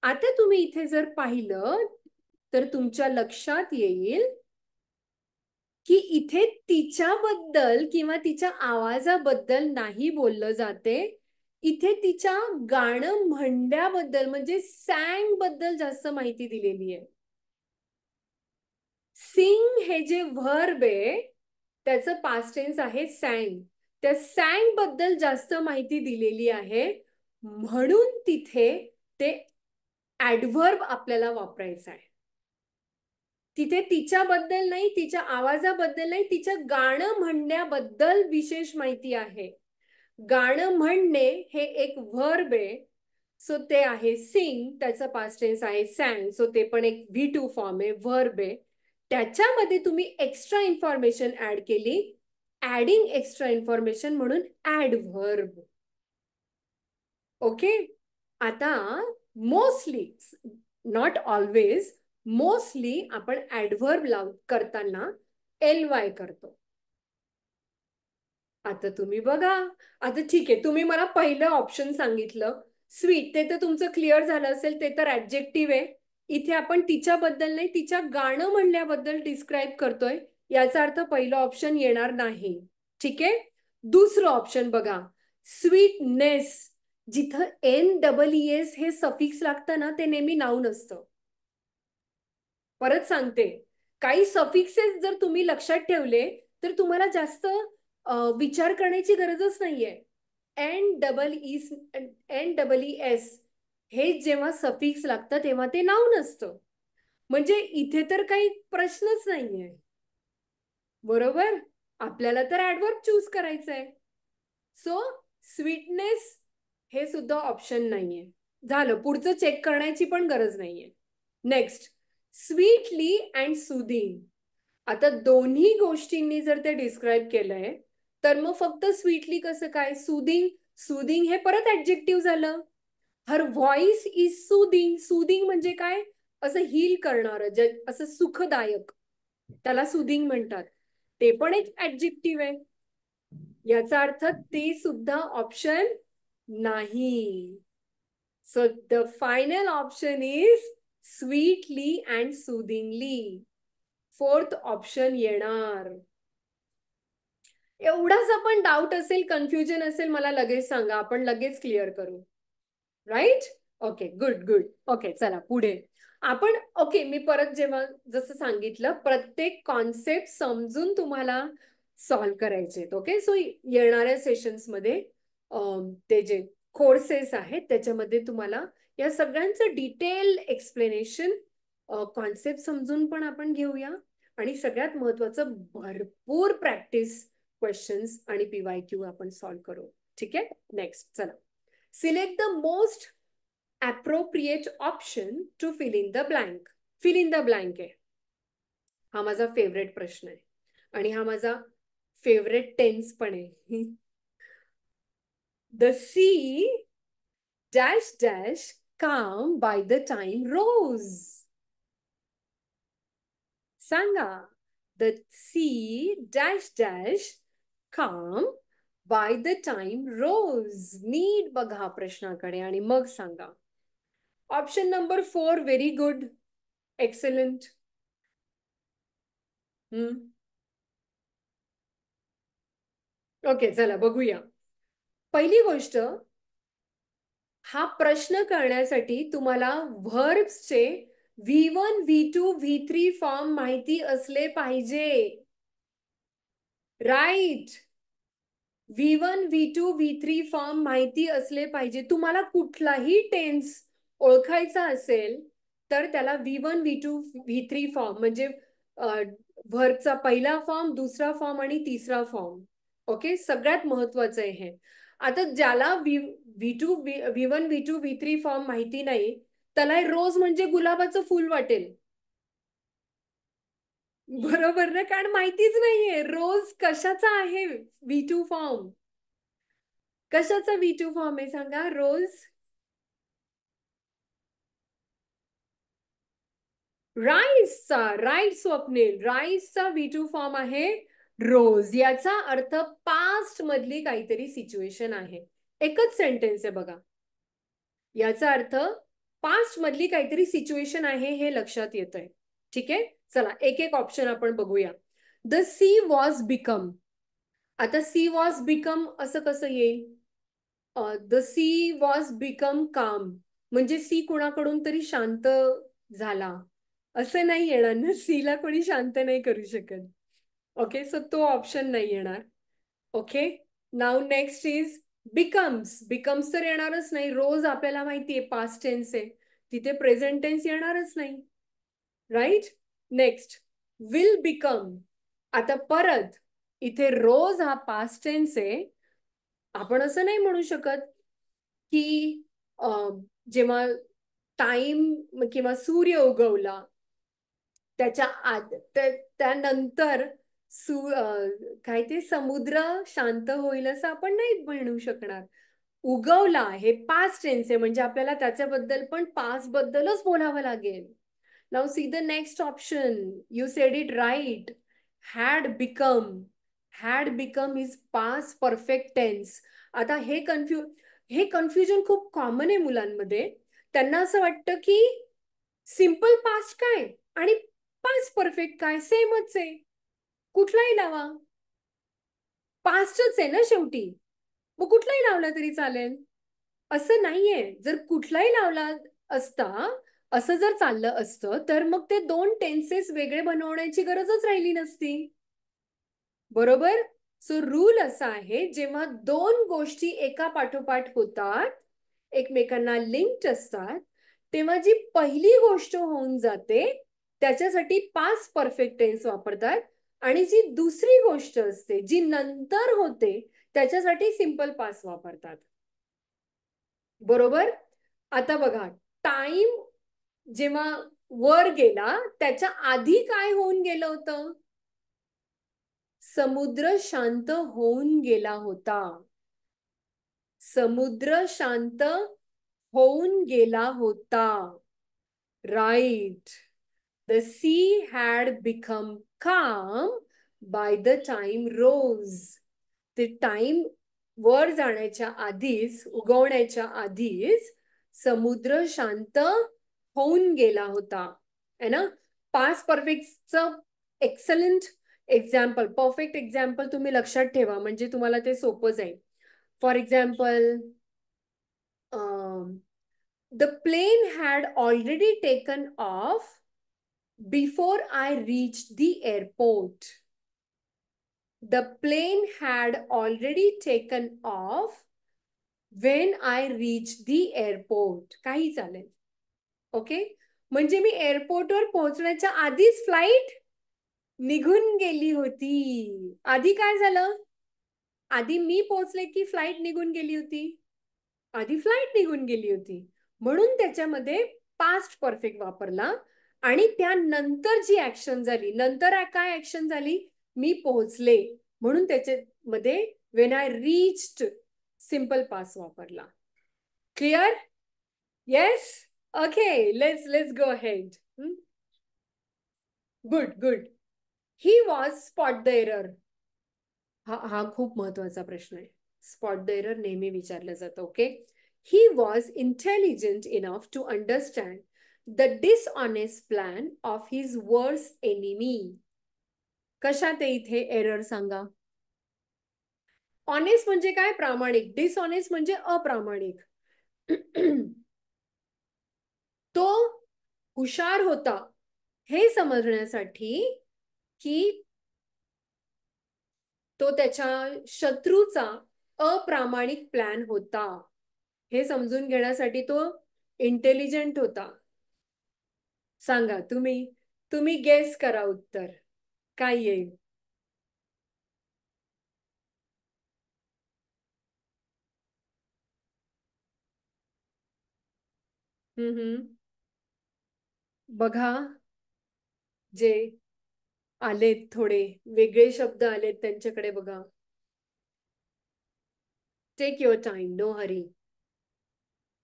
आता तुम्ही इथे जर पाहिलं तर तुमच्या लक्षात येईल की इथे तिच्याबद्दल किंवा तिच्या आवाजाबद्दल नाही बोललं जाते. इथे तिच्या गाणं म्हणण्याबद्दल म्हणजे सॅंग बद्दल जास्त माहिती दिलेली आहे. सिंग हे जे व्हर्ब आहे त्याचं पास्ट टेन्स आहे सॅंग. त्या सॅंग बद्दल जास्त माहिती दिलेली आहे, म्हणून तिथे ते ऍडव्हर्ब आपल्याला वापरायचं आहे. तिथे तिच्याबद्दल नाही, तिच्या आवाजाबद्दल नाही, तिचं गाणं म्हणण्याबद्दल विशेष माहिती आहे. गाणं म्हणणे हे एक व्हर्ब आहे, सो ते आहे सिंग. त्याचं पास्ट टेन्स आहे सॅंग, सो ते पण एक V2 फॉर्म आहे, व्हर्ब आहे. त्याच्यामध्ये तुम्ही एक्स्ट्रा इन्फॉर्मेशन ऍड केली, ऍडिंग एक्स्ट्रा इन्फॉर्मेशन, म्हणून ऍडव्हर्ब. ओके, आता मोस्टली, नॉट ऑलवेज, मोस्टली आपण ऍडव्हर्ब करताना LY करतो. आता तुम्ही बघा. आता ठीक आहे, तुम्ही मला पहिलं ऑप्शन सांगितलं स्वीट, ते तर तुमचं क्लिअर झालं असेल, ते तर ऍडजेक्टिव्ह आहे. इथे आपण तिच्याबद्दल नाही, तिच्या गाणं म्हणण्याबद्दल डिस्क्राईब करतोय, याचा अर्थ पहिलं ऑप्शन येणार नाही. ठीक आहे, दुसरं ऑप्शन बघा, स्वीटनेस. जिथं NEES हे सफिक्स लागतं ना, ते नेहमी नाऊन असतं. परत सांगते, काही सफिक्सेस जर तुम्ही लक्षात ठेवले तर तुम्हाला जास्त विचार करण्याची गरजच नाहीये. NEES हे जेव्हा सफिक्स लागतं तेव्हा ते नाऊन असतं. म्हणजे इथे तर काही प्रश्नच नाहीये. बरोबर? आपल्याला तर ऍडव्हर्ब चूज करायचं आहे. सो स्वीटनेस हे सुद्धा ऑप्शन नाहीये. झालं, पुढचं चेक करण्याची पण गरज नाहीये. Next, sweetly and soothing. आता दोन्ही गोष्टींनी जर ते डिस्क्राईब केलंय तर मग फक्त स्वीटली कसं काय? सुदिंग, सुदिंग हे परत ऍडजेक्टिव्ह झालं. हर व्हॉइस इज सुदिंग. सुदिंग म्हणजे काय? असं हील करणारं, असं सुखदायक, त्याला सुदिंग म्हणतात. ते पण एक ऍडजेक्टिव्ह आहे. याचा अर्थ ते सुद्धा ऑप्शन नाही. So the final option is sweetly and soothingly. Fourth option येणार. एवढाच आपण डाऊट असेल, कन्फ्युजन असेल, मला लगेच सांगा, आपण लगेच क्लिअर करू. Right? Okay, good good. Okay, चला पुढे आपण. ओके, मी परत जेव्हा जसं सांगितलं, प्रत्येक कॉन्सेप्ट समजून तुम्हाला सॉल्व्ह करायचे. ओके, सो येणाऱ्या सेशन्समध्ये ते जे कोर्सेस आहेत त्याच्यामध्ये तुम्हाला या सगळ्यांचं डिटेल एक्सप्लेनेशन, कॉन्सेप्ट समजून पण आपण घेऊया आणि सगळ्यात महत्वाचं भरपूर प्रॅक्टिस क्वेश्चन्स आणि PYQ आपण सॉल्व्ह करू. ठीक आहे, नेक्स्ट चला. Select the most appropriate option to fill in the blank. Fill in the blank आहे. हा माझा फेवरेट प्रश्न आहे आणि हा माझा फेवरेट टेन्स पण आहे. The sea dash dash calm by the time rose. सांगा. The sea dash dash calm by the time rose. नीट बघा प्रश्नाकडे आणि मग सांगा. Option number 4 very good, excellent. Okay, चला बघूया. पहिली गोष्ट, हा प्रश्न करण्यासाठी तुम्हाला व्हर्ब्सचे V1, V2, V3 फॉर्म माहिती असले पाहिजे. Right. V1, V2, V3 form माहिती असले पाहिजे. तुम्हाला कुठलाही टेन्स ओळखायचा असेल तर त्याला V1, V2, V3 फॉर्म म्हणजे व्हर्बचा पहिला फॉर्म, दुसरा फॉर्म आणि तिसरा फॉर्म. ओके, सगळ्यात महत्वाचं आहे हे. आता ज्याला V2, V1, V2, V3 form माहिती नाही त्याला रोज म्हणजे गुलाबाचं फुल वाटेल. बरोबर ना, कारण माहितीच नाहीये रोज कशाचा आहे V2 फॉर्म. कशाचा V2 फॉर्म आहे सांगा. रोज. राईसचा. राईट स्वप्नील, राईसचा V2 फॉर्म आहे रोज. याचा अर्थ पास्ट मधली काहीतरी सिच्युएशन आहे. एकच सेंटेन्स आहे बघा. याचा अर्थ पास्ट मधली काहीतरी सिच्युएशन आहे हे लक्षात येतंय. ठीक आहे, चला एक एक ऑप्शन आपण बघूया. The sea was become. आता सी वॉज बिकम असं कसं येईल. द सी वॉज बिकम काम म्हणजे सी कुणाकडून तरी शांत झाला असं नाही येणार ना. सीला कोणी शांत नाही करू शकत. ओके, सो तो ऑप्शन नाही येणार. Okay, now next is becomes. Becomes तर येणारच नाही. रोज आपल्याला माहितीये पास्ट टेन्स आहे, तिथे प्रेझेंट टेन्स येणारच नाही. राईट. Next will become. आता परत इथे रोज हा पास्ट टेन्स आहे. आपण असं नाही म्हणू शकत की जेव्हा टाइम किंवा सूर्य उगवला त्याच्या त्यानंतर काय ते समुद्र शांत होईल असं आपण नाही म्हणू शकणार. उगवला हे पास्ट टेन्स आहे म्हणजे आपल्याला त्याच्याबद्दल पण पास्ट बद्दलच बोलावं लागेल. Now see the next option. You said it right. Had become. Had become is past perfect tense. आता हे कन्फ्युजन खूप कॉमन आहे मुलांमध्ये. त्यांना असं वाटतं की सिम्पल पास्ट काय आणि पास्ट परफेक्ट काय सेमच आहे, कुठलाही लावा, पास्टच आहे ना शेवटी, मग कुठलाही लावला तरी चालेल. असं नाहीये. जर कुठलाही लावला असता, असं जर चाललं असतं तर मग ते दोन टेन्सेस वेगळे बनवण्याची गरजच राहिली नसती. बरोबर. सो रूल असा आहे, जेव्हा दोन गोष्टी एका पाठोपाठ होतात, एकमेकांना लिंक्ड असतात, तेव्हा जी पहिली गोष्ट होऊन जाते त्याच्यासाठी पास्ट परफेक्ट टेन्स वापरतात आणि जी दुसरी गोष्ट असते जी नंतर होते त्याच्यासाठी सिंपल पास्ट वापरतात. बरोबर. आता बघा, टाइम जेव्हा वर गेला त्याच्या आधी काय होऊन गेलं होतं. समुद्र शांत होऊन गेला होता. समुद्र शांत होऊन गेला होता. Right. The sea had become calm by the time rose. ते टाइम वर जाण्याच्या आधीच, उगवण्याच्या आधीच समुद्र शांत होऊन गेला होता. है ना. पास्ट परफेक्टचं एक्सलंट एक्झाम्पल, परफेक्ट एक्झाम्पल तुम्ही लक्षात ठेवा, म्हणजे तुम्हाला ते सोपं जाईल. For example, the plane had already taken off before I reached the airport. The plane had already taken off when I reached the airport. काही चालेल. ओके. म्हणजे मी एअरपोर्टवर पोहोचण्याच्या आधीच फ्लाईट निघून गेली होती. आधी काय झालं? आधी मी पोहोचले की फ्लाईट निघून गेली होती? आधी फ्लाईट निघून गेली होती. म्हणून त्याच्यामध्ये पास्ट परफेक्ट वापरला. आणि त्यानंतर जी ऍक्शन झाली, नंतर काय ऍक्शन झाली? मी पोहोचले. म्हणून त्याच्यामध्ये when I reached simple past वापरला. Clear? Yes. Okay, let's go ahead. Good good. He was spot the error. हा खूप महत्वाचा प्रश्न आहे. स्पॉट द एरर नेहमी विचारलं जातं. Okay. He was intelligent enough to understand the dishonest plan of his worse enemy. कशात आहे इथे एरर सांगा? ऑनेस्ट म्हणजे काय? प्रामाणिक. डिसऑनेस्ट म्हणजे अप्रामाणिक. तो हुशार होता हे समजण्यासाठी की तो त्याच्या शत्रूचा अप्रामाणिक प्लॅन होता हे समजून घेण्यासाठी तो इंटेलिजंट होता. सांगा तुम्ही, तुम्ही गेस करा उत्तर काय येईल. बघा, जे आलेत थोडे वेगळे शब्द आलेत त्यांच्याकडे बघा. Take your time, no hurry.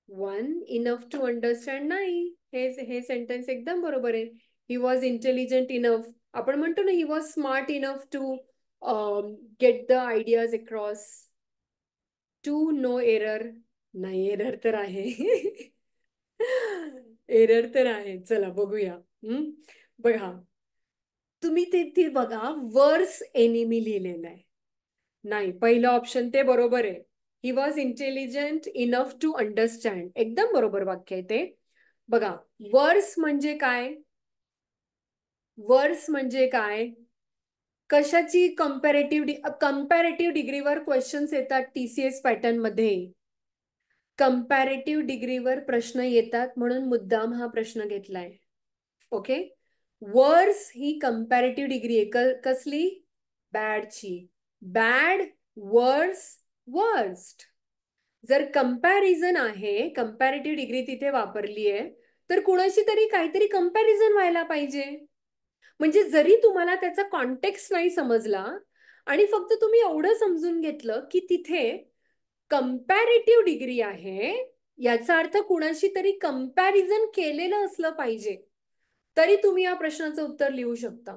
One enough to understand नाही. हे सेंटेन्स एकदम बरोबर आहे. He was intelligent enough. आपण म्हणतो ना, he was smart enough to get the ideas across. Two no error. नाही, एरर तर आहे. एरर तर आहे. चला बघूया. बघा, तुम्ही ते बघा, वर्स एनिमी लिहिलेलं आहे. नाही, पहिलं ऑप्शन ते बरोबर आहे. He was intelligent enough to understand, एकदम बरोबर वाक्य आहे ते. बघा, वर्स म्हणजे काय? वर्स म्हणजे काय? कशाची कंपॅरेटिव्ह डिग्रीवर क्वेश्चन्स येतात TCS पॅटर्न मध्ये. कंपॅरेटिव्ह डिग्रीवर प्रश्न येतात म्हणून मुद्दाम हा प्रश्न घेतलाय. ओके. वर्स ही कंपॅरेटिव्ह डिग्री आहे. कसली? बॅडची. बॅड, वर्स, वर्स्ट. जर कंपॅरिझन आहे, कंपॅरेटिव्ह डिग्री तिथे वापरली आहे, तर कुणाशी तरी काहीतरी कंपॅरिझन व्हायला पाहिजे. म्हणजे जरी तुम्हाला त्याचा कॉन्टेक्स्ट नाही समजला आणि फक्त तुम्ही एवढं समजून घेतलं की तिथे कंपॅरेटिव्ह डिग्री आहे, याचा अर्थ कुणाशी तरी कंपॅरिझन केलेलं असलं पाहिजे, तरी तुम्ही या प्रश्नाचं उत्तर लिहू शकता.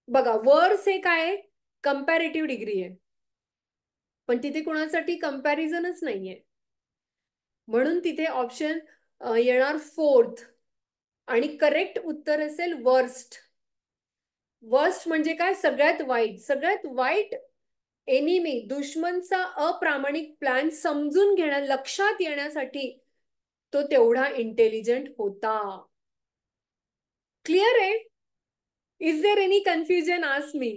बघा, वर्स हे काय? कंपॅरेटिव्ह डिग्री आहे, पण तिथे कुणासाठी कंपॅरिझनच नाहीये. म्हणून तिथे ऑप्शन येणार फोर्थ आणि करेक्ट उत्तर असेल वर्स्ट. वर्स्ट म्हणजे काय? सगळ्यात वाईट. सगळ्यात वाईट एनिमी, दुश्मनचा अप्रामाणिक प्लॅन समजून घेण्या, लक्षात येण्यासाठी तो तेवढा इंटेलिजंट होता. क्लिअर आहे? Is there any confusion? Ask me.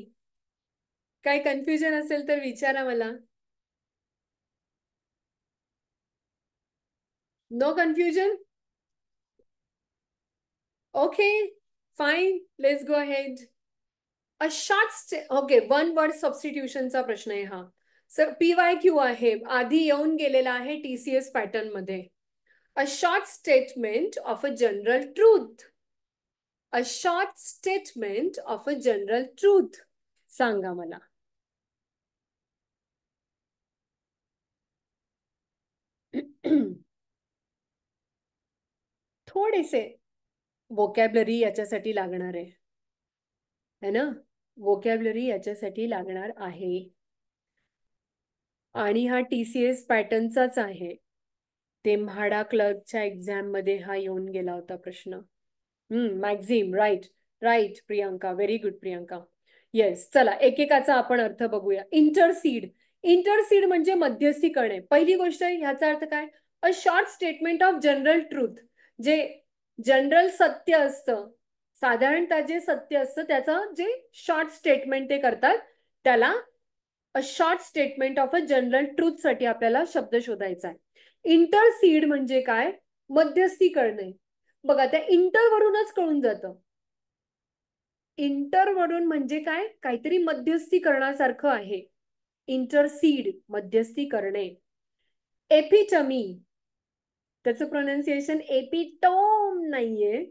काय कन्फ्युजन असेल तर विचारा मला. No confusion? Okay, fine, let's go ahead. A short okay, one word सबस्टिट्यूशनचा प्रश्न आहे हा. सर PYQ आहे, आधी येऊन गेलेला आहे TCS पॅटर्न मध्ये. अ short statement of a general truth. A short statement of a general truth. सांगा मला. थोडेसे वोकॅबलरी याच्यासाठी लागणार आहे, है ना. व्होकॅब्युलरी याच्यासाठी लागणार आहे आणि हा TCS पॅटर्नचाच आहे. ते म्हाडा क्लर्कच्या एक्झाम मध्ये हा येऊन गेला होता प्रश्न. Maxim, right right Priyanka, very good Priyanka. Yes, चला एकेकाचा आपण अर्थ बघूया. इंटरसीड, इंटरसीड म्हणजे मध्यस्थी करणे. पहिली गोष्ट ह्याचा अर्थ काय? अ short statement of general truth. जे जनरल सत्य असतं, साधारणतः जे सत्य असतं त्याचं जे शॉर्ट स्टेटमेंट ते करतात त्याला अ short statement of a general truth साठी आपल्याला शब्द शोधायचा आहे. इंटरसीड म्हणजे काय? मध्यस्थी करणे. बघा, त्या इंटर वरूनच कळून जातं. इंटर वरून म्हणजे काय? काहीतरी मध्यस्थी करण्यासारखं आहे. इंटरसीड, मध्यस्थी करणे. एपिटमी, त्याचं प्रोनाउन्सिएशन एपिटोम नाहीये,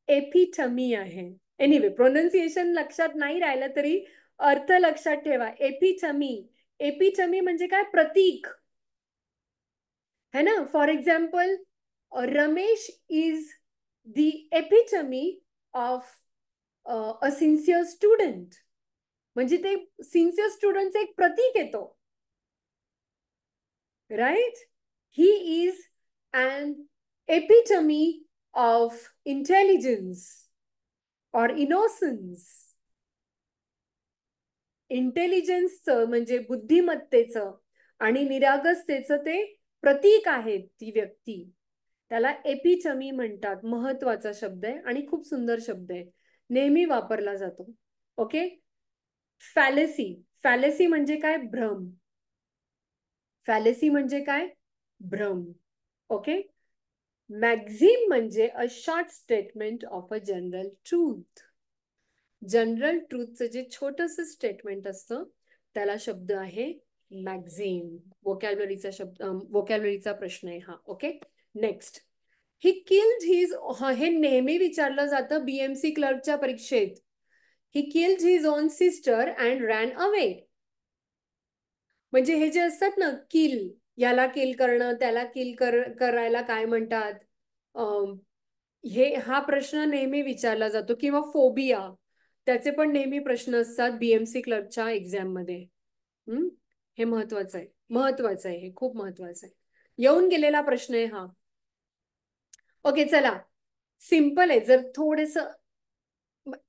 एपिटमी आहे. एनिवे, प्रोनाउन्सिएशन लक्षात नाही राहिलं तरी अर्थ लक्षात ठेवा. एपिटमी, एपिटमी म्हणजे काय? प्रतीक है ना. For example, Ramesh is the epitome of a sincere student. म्हणजे ते सिन्सिअर स्टुडंटचं एक प्रतीक येतो. Right. He is an epitome of intelligence or innocence. इंटेलिजन्सचं म्हणजे बुद्धिमत्तेचं आणि निरागसतेचं ते प्रतीक आहे ती व्यक्ती. त्याला एपिटमी म्हणतात. महत्वाचा शब्द आहे आणि खूप सुंदर शब्द आहे, नेहमी वापरला जातो. ओके. फॅलेसी, फॅलेसी म्हणजे काय? भ्रम. फॅलेसी म्हणजे काय? भ्रम. ओके. मॅक्झिम म्हणजे a short statement of a general truth. General ट्रूथचं जे छोटंसं स्टेटमेंट असतं त्याला शब्द आहे मॅक्झिम. व्होकॅब्युलरीचा शब्द, व्होकॅब्युलरीचा प्रश्न आहे हा. Okay. Next, he killed his, हे नेहमी विचारलं जातं BMC क्लर्कच्या परीक्षेत. He killed his on sister and ran away. म्हणजे हे जे असतात ना, किल, याला किल करणं, त्याला किल करायला काय म्हणतात? हा प्रश्न नेहमी विचारला जातो. किंवा फोबिया, त्याचे पण नेहमी प्रश्न असतात BMC क्लर्कच्या एक्झाम मध्ये. हे महत्वाचं आहे, महत्वाचं आहे, हे खूप महत्वाचं आहे. येऊन गेलेला प्रश्न आहे हा. ओके, चला, सिंपल आहे. जर थोडस,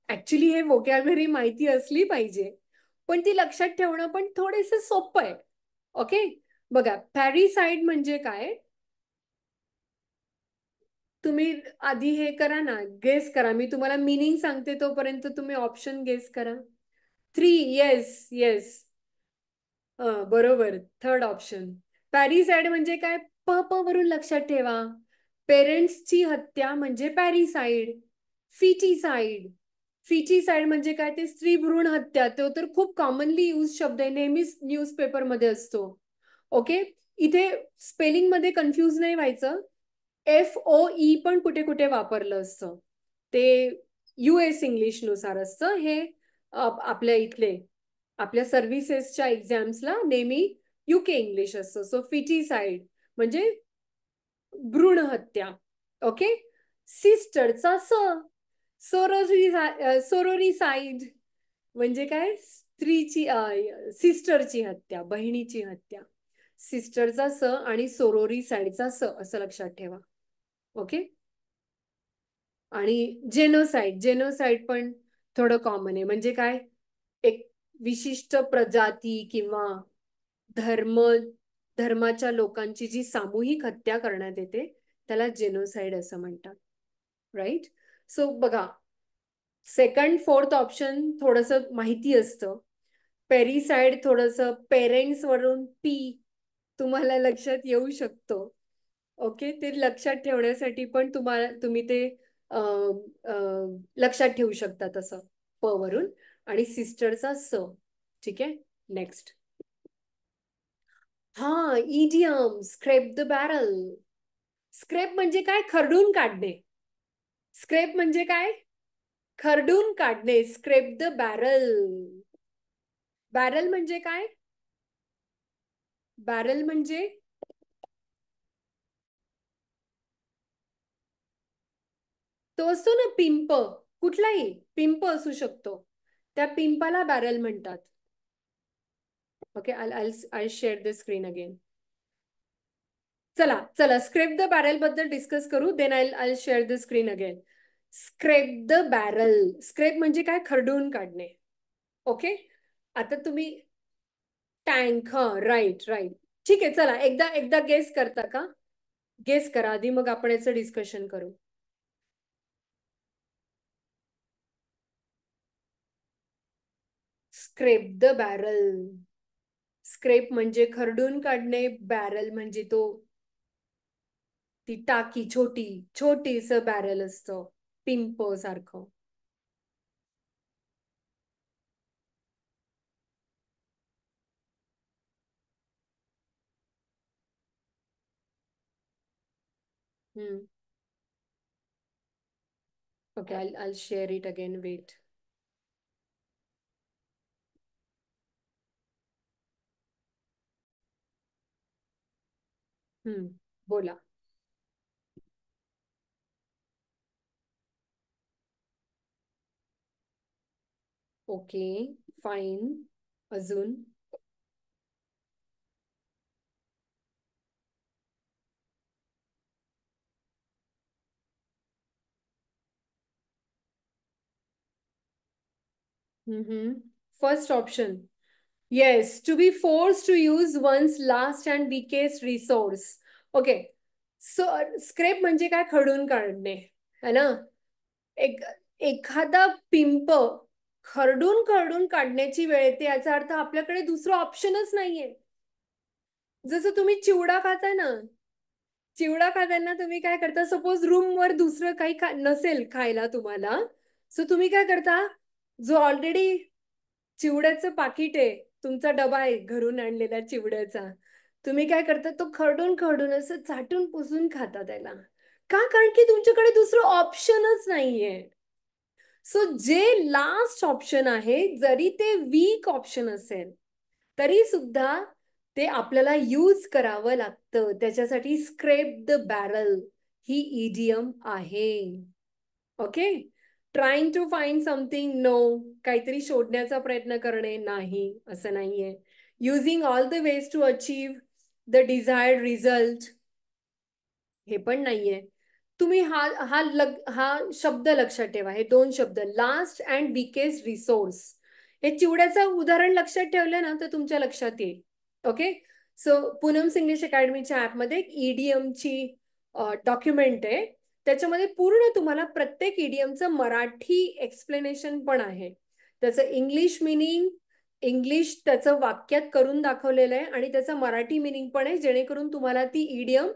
ऍक्च्युली हे व्होकॅब्युलरी माहिती असली पाहिजे, पण ती लक्षात ठेवणं पण थोडेस सोपं आहे. ओके. बघा, पॅरिसाइड म्हणजे काय? तुम्ही आधी हे करा ना, गेस करा. मी तुम्हाला मिनिंग सांगते तोपर्यंत तुम्ही ऑप्शन गेस करा. 3, येस येस, बरोबर, थर्ड ऑप्शन. पॅरिसाइड म्हणजे काय? प प वरून लक्षात ठेवा. पेरेंट्सची हत्या म्हणजे पॅरिसाइड. फिटीसाइड, फिटीसाइड म्हणजे काय? ते स्त्री भ्रूण हत्या. तो तर खूप कॉमनली यूज शब्द आहे, नेहमीच न्यूजपेपर मध्ये असतो. ओके. इथे स्पेलिंग मध्ये कन्फ्यूज नाही व्हायचं. FOE पण कुठे कुठे वापरलं असतं, ते US इंग्लिश नुसार असतं. हे आपल्या इथले, आपल्या सर्व्हिसेसच्या एक्झाम्सला नेहमी UK इंग्लिश असतं. सो फिटीसाइड म्हणजे भ्रूण हत्या. ओके. सिस्टरचा सोरोरीसाइड म्हणजे काय? स्त्रीची, सिस्टरची हत्या, बहिणीची हत्या. सिस्टरचा आणि सोरोरीसाइडचा असं लक्षात ठेवा. ओके. आणि जेनोसाइड, जेनोसाइड पण थोडं कॉमन आहे. म्हणजे काय? एक विशिष्ट प्रजाती किंवा धर्म धर्माच्या लोकांची जी सामूहिक हत्या करण्यात येते त्याला जेनोसाइड असं म्हणतात. राईट. सो बघा, सेकंड फोर्थ ऑप्शन थोडस माहिती असतं. पेरिसाइड थोडस पेरेंट्स वरून पी तुम्हाला लक्षात येऊ शकतो. ओके. ते लक्षात ठेवण्यासाठी पण तुम्ही ते लक्षात ठेवू शकता तसं, प वरून. आणि सिस्टरचा ठीक आहे. नेक्स्ट, हा, idiom, scrape the barrel. Scrape म्हणजे काय? खरडून काढणे. स्क्रेप म्हणजे काय? खरडून काढणे. Scrape the barrel. बॅरल म्हणजे काय? बॅरल म्हणजे तो असतो ना पिंप, कुठलाही पिंप असू शकतो. त्या पिंपाला बॅरल म्हणतात. Okay, I share the screen again. चला चला, स्क्रेप द बॅरल बद्दल डिस्कस करू, then I share the screen again. Scrape the barrel, scrape म्हणजे काय? खरडून काढणे. ओके, आता तुम्ही टँक, हा राईट राईट. ठीक आहे, चला एकदा एकदा गेस करता का? गेस करा आधी, मग आपण याचं डिस्कशन करू. Scrape the barrel. स्क्रेप म्हणजे खरडून काढणे, बॅरल म्हणजे तो ती टाकी, छोटी छोटीस बॅरल असतं पिंप सारखं. Hmm. Okay, I'll share it again. Wait. बोला. Okay, fine. अजून? First option. Yes, to be force to use one's last and weakest resource. Okay, so scrape म्हणजे काय? खडून काढणे, है ना? एक एखादा पिंप खरडून खरडून काढण्याची वेळ येते, याचा अर्थ आपल्याकडे दुसरं ऑप्शनच नाहीये. जसं तुम्ही चिवडा खाताय ना, चिवडा खाताना तुम्ही काय करता? सपोज रूमवर दुसरं काही नसेल खायला तुम्हाला, सो तुम्ही काय करता? जो ऑलरेडी चिवड्याचं पाकिट आहे, तुमचा डबा आहे घरून आणलेला चिवड्याचा, तुम्ही काय करता? तो खरडून खरडून असं चाटून पुसून खाता त्याला. का? कारण की तुमच्याकडे दुसरं ऑप्शनच नाहीये. सो जे लास्ट ऑप्शन आहे, जरी ते वीक ऑप्शन असेल तरी सुद्धा ते आपल्याला यूज करावं लागतं. त्याच्यासाठी स्क्रेप द बॅरल ही इडियम आहे. Okay, trying to find something, no. काहीतरी शोधण्याचा प्रयत्न करणे, नाही, असं नाहीये. Using all the ways to achieve the desired result, हे पण नाहीये. तुम्ही हा शब्द लक्षात ठेवा. हे दोन शब्द, लास्ट अँड वीकेस्ट रिसोर्स, हे चिवड्याचं उदाहरण लक्षात ठेवलं ना तर तुमच्या लक्षात येईल. ओके, सो पूनम्स इंग्लिश अकॅडमीच्या ऍपमध्ये एक ईडीएमची डॉक्युमेंट आहे. त्याच्यामध्ये पूर्ण तुम्हाला प्रत्येक ईडीएमचं मराठी एक्सप्लेनेशन पण आहे. त्याचं इंग्लिश मिनिंग, इंग्लिश त्याचं वाक्यात करून दाखवलेलं आहे, आणि त्याचं मराठी मिनिंग पण आहे, जेणेकरून तुम्हाला ती ईडीएम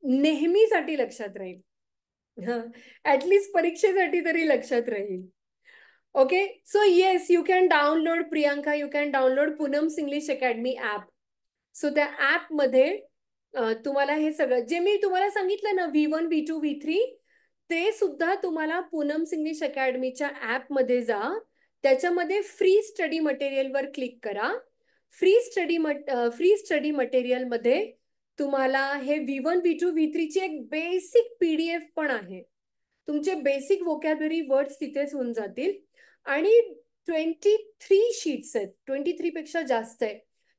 नेहमीसाठी लक्षात राहील. ऍटलीस्ट परीक्षेसाठी तरी लक्षात राहील. Okay, so yes, you can download, Priyanka, you can download Poonam's English academy app. So त्या ऍपमध्ये तुम्हाला हे सगळं जे मी तुम्हाला सांगितलं ना, V1, V2, V3, ते सुद्धा तुम्हाला पूनम्स इंग्लिश अकॅडमीच्या ऍपमध्ये जा. त्याच्यामध्ये फ्री स्टडी मटेरियलवर क्लिक करा. फ्री स्टडी मटेरियलमध्ये तुम्हाला हे V1, V2, V3 ची एक बेसिक PDF पण आहे. तुमचे बेसिक वोकॅब्युलरी वर्ड्स तिथेच होऊन जातील. आणि 23 शीट्स आहेत, 23 पेक्षा जास्त आहे.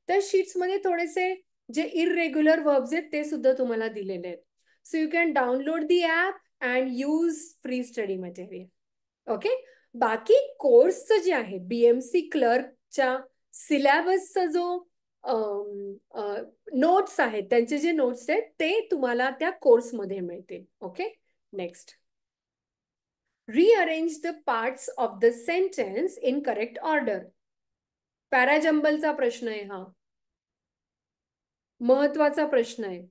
त्या शीट्समध्ये थोडेसे जे इररेग्युलर वर्ब्स आहेत ते सुद्धा तुम्हाला दिलेले आहेत. So you can download the app and use free study material. Okay, बाकी कोर्सचं जे आहे, BMC क्लर्कच्या सिलेबसचा जो नोट्स आहेत, त्यांचे जे नोट्स आहेत ते तुम्हाला त्या कोर्समध्ये मिळतील. Okay, next. Rearrange the parts of the sentence in correct order. पॅराजंबलचा प्रश्न आहे हा, महत्वाचा प्रश्न आहे.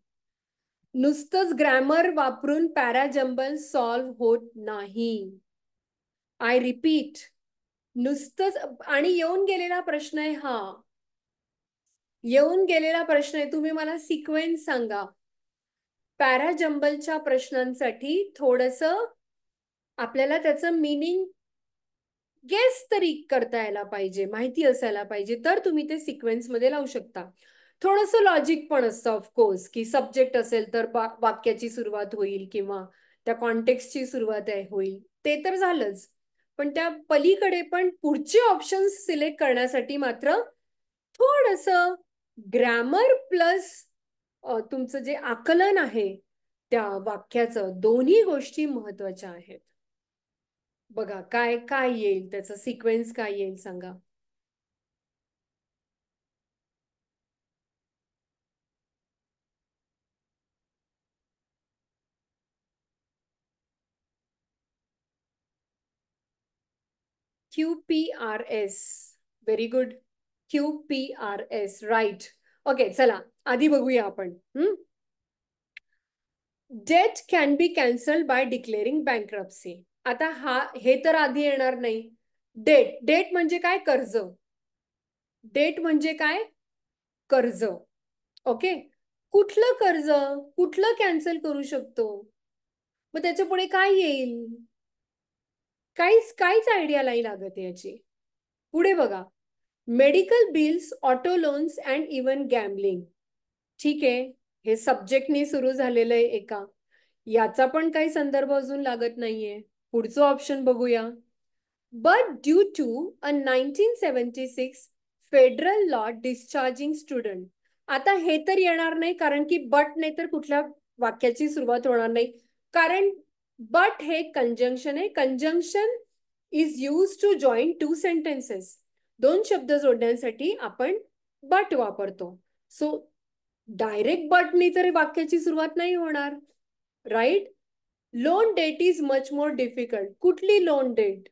नुसतंच ग्रॅमर वापरून पॅराजंबल सॉल्व्ह होत नाही. आय रिपीट, नुसतंच. आणि येऊन गेलेला प्रश्न आहे हा, येऊन गेलेला प्रश्न आहे. तुम्ही मला सिक्वेन्स सांगा. पॅराजंबलच्या प्रश्नांसाठी थोडंसं आपल्याला त्याचं मीनिंग गेस तरी करता यायला पाहिजे, माहिती असायला पाहिजे, तर तुम्ही ते सिक्वेन्स मध्ये लावू शकता. थोडंसं लॉजिक पण असतं ऑफकोर्स, की सब्जेक्ट असेल तर वाक्याची सुरुवात होईल किंवा त्या कॉन्टेक्स्टची सुरुवात होईल, ते तर झालंच. पण त्या पलीकडे पण पुढचे ऑप्शन्स सिलेक्ट करण्यासाठी मात्र थोडंसं ग्रामर प्लस तुमचं जे आकलन आहे त्या वाक्याचं, दोन्ही गोष्टी महत्वाच्या आहेत. बघा काय काय येईल, त्याचा सिक्वेन्स काय येईल सांगा. QPRS. Very good. QPRS, right. Okay, चला आधी बघूया आपण. Debt can be cancelled by declaring bankruptcy. आता हे तर आधी येणार नाही. डेट, डेट म्हणजे काय? कर्ज. डेट म्हणजे काय? कर्ज. ओके, कुठलं कर्ज, कुठलं कॅन्सल करू शकतो? मग त्याच्या पुढे काय येईल? काहीच काहीच आयडिया नाही लागत याची. पुढे बघा, medical bills, auto loans and even gambling. ठीक आहे, हे सब्जेक्टनी सुरू झालेलं आहे एका. याचा पण काही संदर्भ अजून लागत नाहीये. पुढचं ऑप्शन बघूया. But due to a 1976 federal law discharging student. आता हे तर येणार नाही, कारण की बट नाही तर कुठल्या वाक्याची सुरुवात होणार नाही. कारण बट हे कंजंक्शन आहे. Conjunction is use to join two sentences. दोन शब्द जोडण्यासाठी आपण बट वापरतो. सो डायरेक्ट बटनी तर वाक्याची सुरुवात नाही होणार, right? Loan debt is much more difficult. कुठली लोन डेट?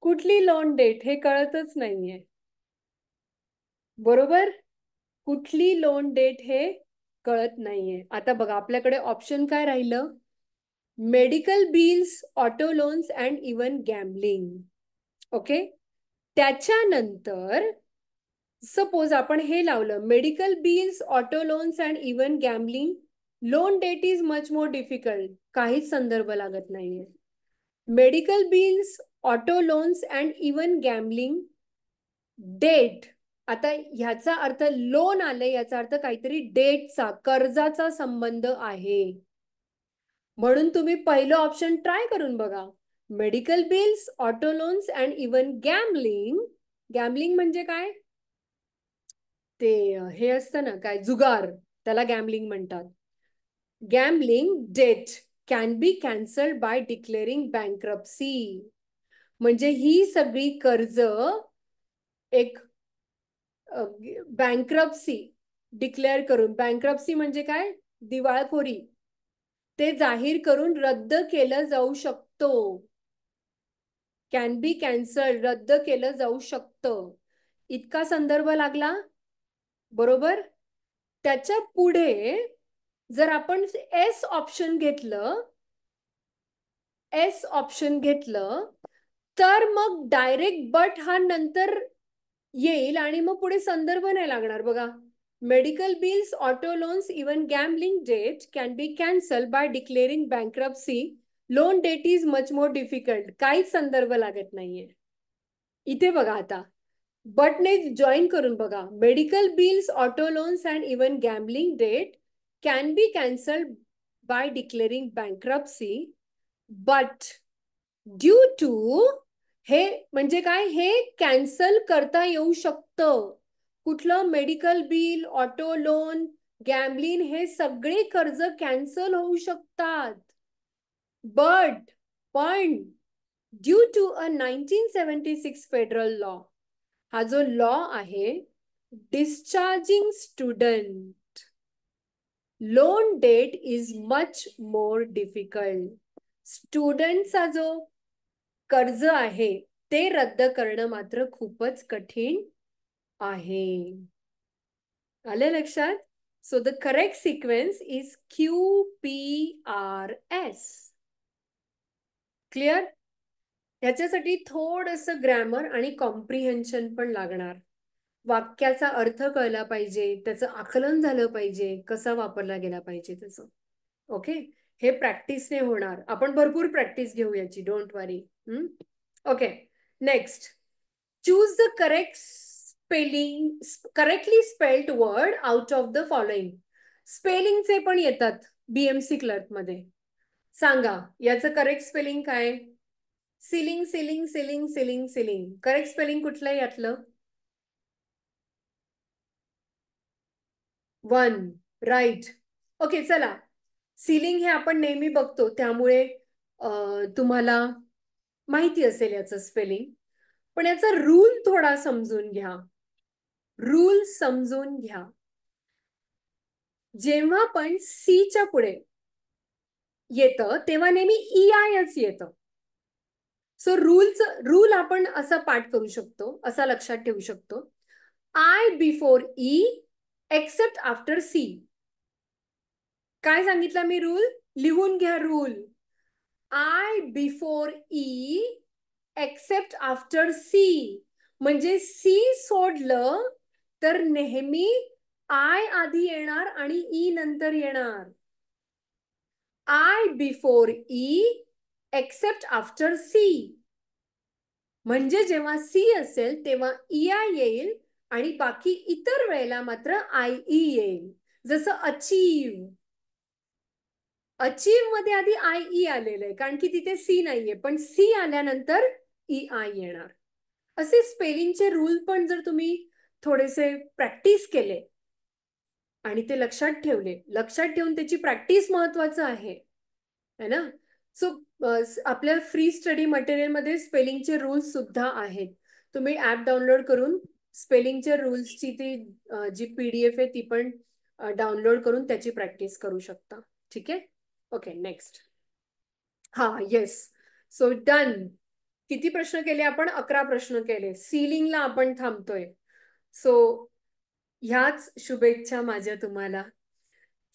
कुठली लोन डेट हे कळतच नाहीये. बरोबर, कुठली लोन डेट हे कळत नाहीये. आता बघा, आपल्याकडे ऑप्शन काय राहिलं? Medical bills, auto loans and even gambling. Okay, त्याच्यानंतर सपोज आपण हे लावलं, medical bills, auto loans and even gambling, loan debt is much more difficult. काहीच संदर्भ लागत नाहीये. Medical bills, auto loans and even gambling, debt. आता ह्याचा अर्थ लोन आले, याचा अर्थ काहीतरी डेटचा, कर्जाचा संबंध आहे. म्हणून तुम्ही पहिलं ऑप्शन ट्राय करून बघा. Medical bills, auto loans and even gambling. Gambling म्हणजे काय? ते हे असतं ना काय, जुगार, त्याला गॅम्बलिंग म्हणतात. Gambling debt can be cancelled by declaring bankruptcy. म्हणजे ही सगळी कर्ज एक बँक्रप्सी डिक्लेअर करून, बँक्रप्सी म्हणजे काय? दिवाळखोरी. ते जाहीर करून रद्द केलं जाऊ शकतो. कॅन बी कॅन्सल, रद्द केलं जाऊ शकतं. इतका संदर्भ लागला, बरोबर? त्याच्या पुढे जर आपण एस ऑप्शन घेतलं, एस ऑप्शन घेतलं, तर मग डायरेक्ट बट हा नंतर येईल आणि मग पुढे संदर्भ नाही लागणार. बघा, medical bills, auto loans, even gambling debt can be cancel by declaring bankruptcy, loan debt is much more difficult. काहीच संदर्भ लागत नाहीये इथे. बघा आता बटने जॉईन करून बघा, medical bills, auto loans and even gambling debt can be cancelled by declaring bankruptcy, but due to, हे म्हणजे काय? हे कॅन्सल करता येऊ शकतं. कुठलं? Medical bill, auto loan, gambling, हे सगळे कर्ज कॅन्सल होऊ शकतात. पण due to a 1976 federal law, हा जो लॉ आहे, discharging student, loan debt is much more difficult. स्टुडंटचा जो कर्ज आहे ते रद्द करणं मात्र खूपच कठीण आहे. आले लक्षात? So the correct sequence is QPRS. Clear? ह्याच्यासाठी थोडंसं ग्रॅमर आणि कॉम्प्रिहेन्शन पण लागणार. वाक्याचा अर्थ कळला पाहिजे, त्याचं आकलन झालं पाहिजे, कसा वापरला गेला पाहिजे त्याचं. ओके, हे प्रॅक्टिसने होणार. आपण भरपूर प्रॅक्टिस घेऊ याची, don't worry. Okay, next. Choose the correct spelling, correctly spelled word out of the following. स्पेलिंगचे पण येतात BMC क्लर्क मध्ये. सांगा याचं करेक्ट स्पेलिंग काय? Ceiling ceiling ceiling ceiling ceiling. Correct spelling कुठलं आहे यातलं? 1. राईट. ओके चला. सिलिंग हे आपण नेहमी बघतो त्यामुळे तुम्हाला माहिती असेल याचं स्पेलिंग. पण याचा रूल थोडा समजून घ्या. रूल समजून घ्या. जेव्हा पण सीच्या पुढे येतं तेव्हा नेहमी EIच येतं. सो रूल आपण असा पाठ करू शकतो, असा लक्षात ठेवू शकतो. I before E except after C. काय सांगितलं मी रूल? लिहून घ्या rule. I before E except after C. म्हणजे C सोडलं तर नेहमी I आधी येणार आणि E नंतर येणार. I before E except after C. म्हणजे जेव्हा C असेल तेव्हा EI येईल आणि बाकी इतर वेळेला मात्र IE येईल. जसं अचीव. अचीव मध्ये आधी IE आलेलं आहे कारण की तिथे C नाहीये, पण C आल्यानंतर EI येणार. असे स्पेलिंगचे रूल पण जर तुम्ही थोडेसे प्रॅक्टिस केले आणि ते लक्षात ठेवले, लक्षात ठेवून त्याची प्रॅक्टिस महत्वाचं आहे है ना. सो आपल्या फ्री स्टडी मटेरियलमध्ये स्पेलिंगचे रूल्स सुद्धा आहेत. तुम्ही ऍप डाउनलोड करून स्पेलिंगच्या रूल्सची ती जी PDF आहे ती पण डाउनलोड करून त्याची प्रॅक्टिस करू शकता. ठीक आहे. Okay next. हा येस. So done. किती प्रश्न केले आपण? 11 प्रश्न केले. सीलिंगला आपण थांबतोय. सो ह्याच शुभेच्छा माझ्या तुम्हाला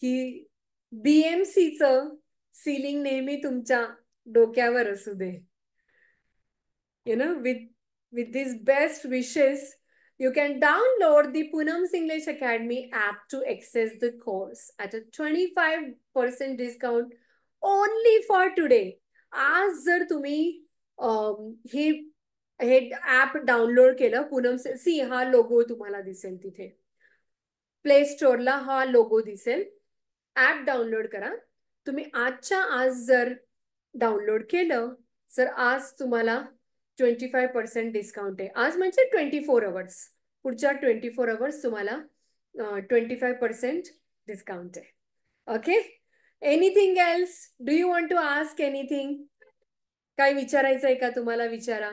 की BMCचं सीलिंग नेहमी तुमच्या डोक्यावर असू दे. With these best wishes, you can download the Poonam's English Academy app to access the course at a 25% discount only for today. आज जर तुम्ही हे ऍप डाउनलोड केलं, पूनम सी हा लोगो तुम्हाला दिसेल तिथे. प्ले स्टोअरला हा लोगो दिसेल. ऍप डाउनलोड करा. तुम्ही आजच्या आज जर डाउनलोड केलं तर आज तुम्हाला 25% डिस्काउंट आहे. आज म्हणजे 24 अवर्स. पुढच्या 24 अवर्स तुम्हाला 25% डिस्काउंट आहे. Okay. Anything else? Do you want to ask anything? काय विचारायचं आहे का तुम्हाला? विचारा.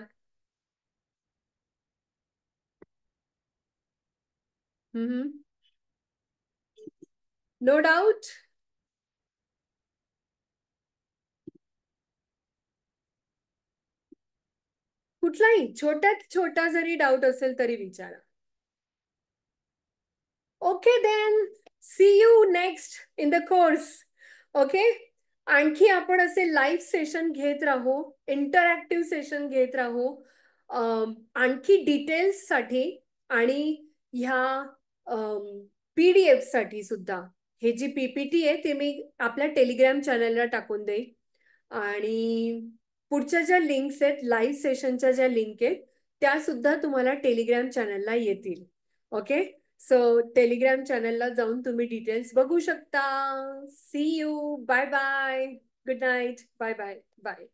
No doubt. कुठलाही छोट्यात छोटा जरी डाऊट असेल तरी विचारा. Okay then see you next in the course. Okay. आणखी आपण असे लाईव्ह सेशन घेत राहू, इंटरॅक्टिव्ह सेशन घेत राहू. आणखी डिटेल्स साठी आणि ह्या PDF साठी सुद्धा हे जी PPT आहे ते मी आपल्या टेलिग्राम चॅनलला टाकून देईन. आणि पुढच्या ज्या लिंक्स आहेत, लाईव्ह सेशनच्या ज्या लिंक आहेत त्या सुद्धा तुम्हाला टेलिग्राम चॅनलला येतील. ओके. सो टेलिग्राम चॅनलला जाऊन तुम्ही डिटेल्स बघू शकता. See you. Bye bye. Good night. Bye bye. Bye.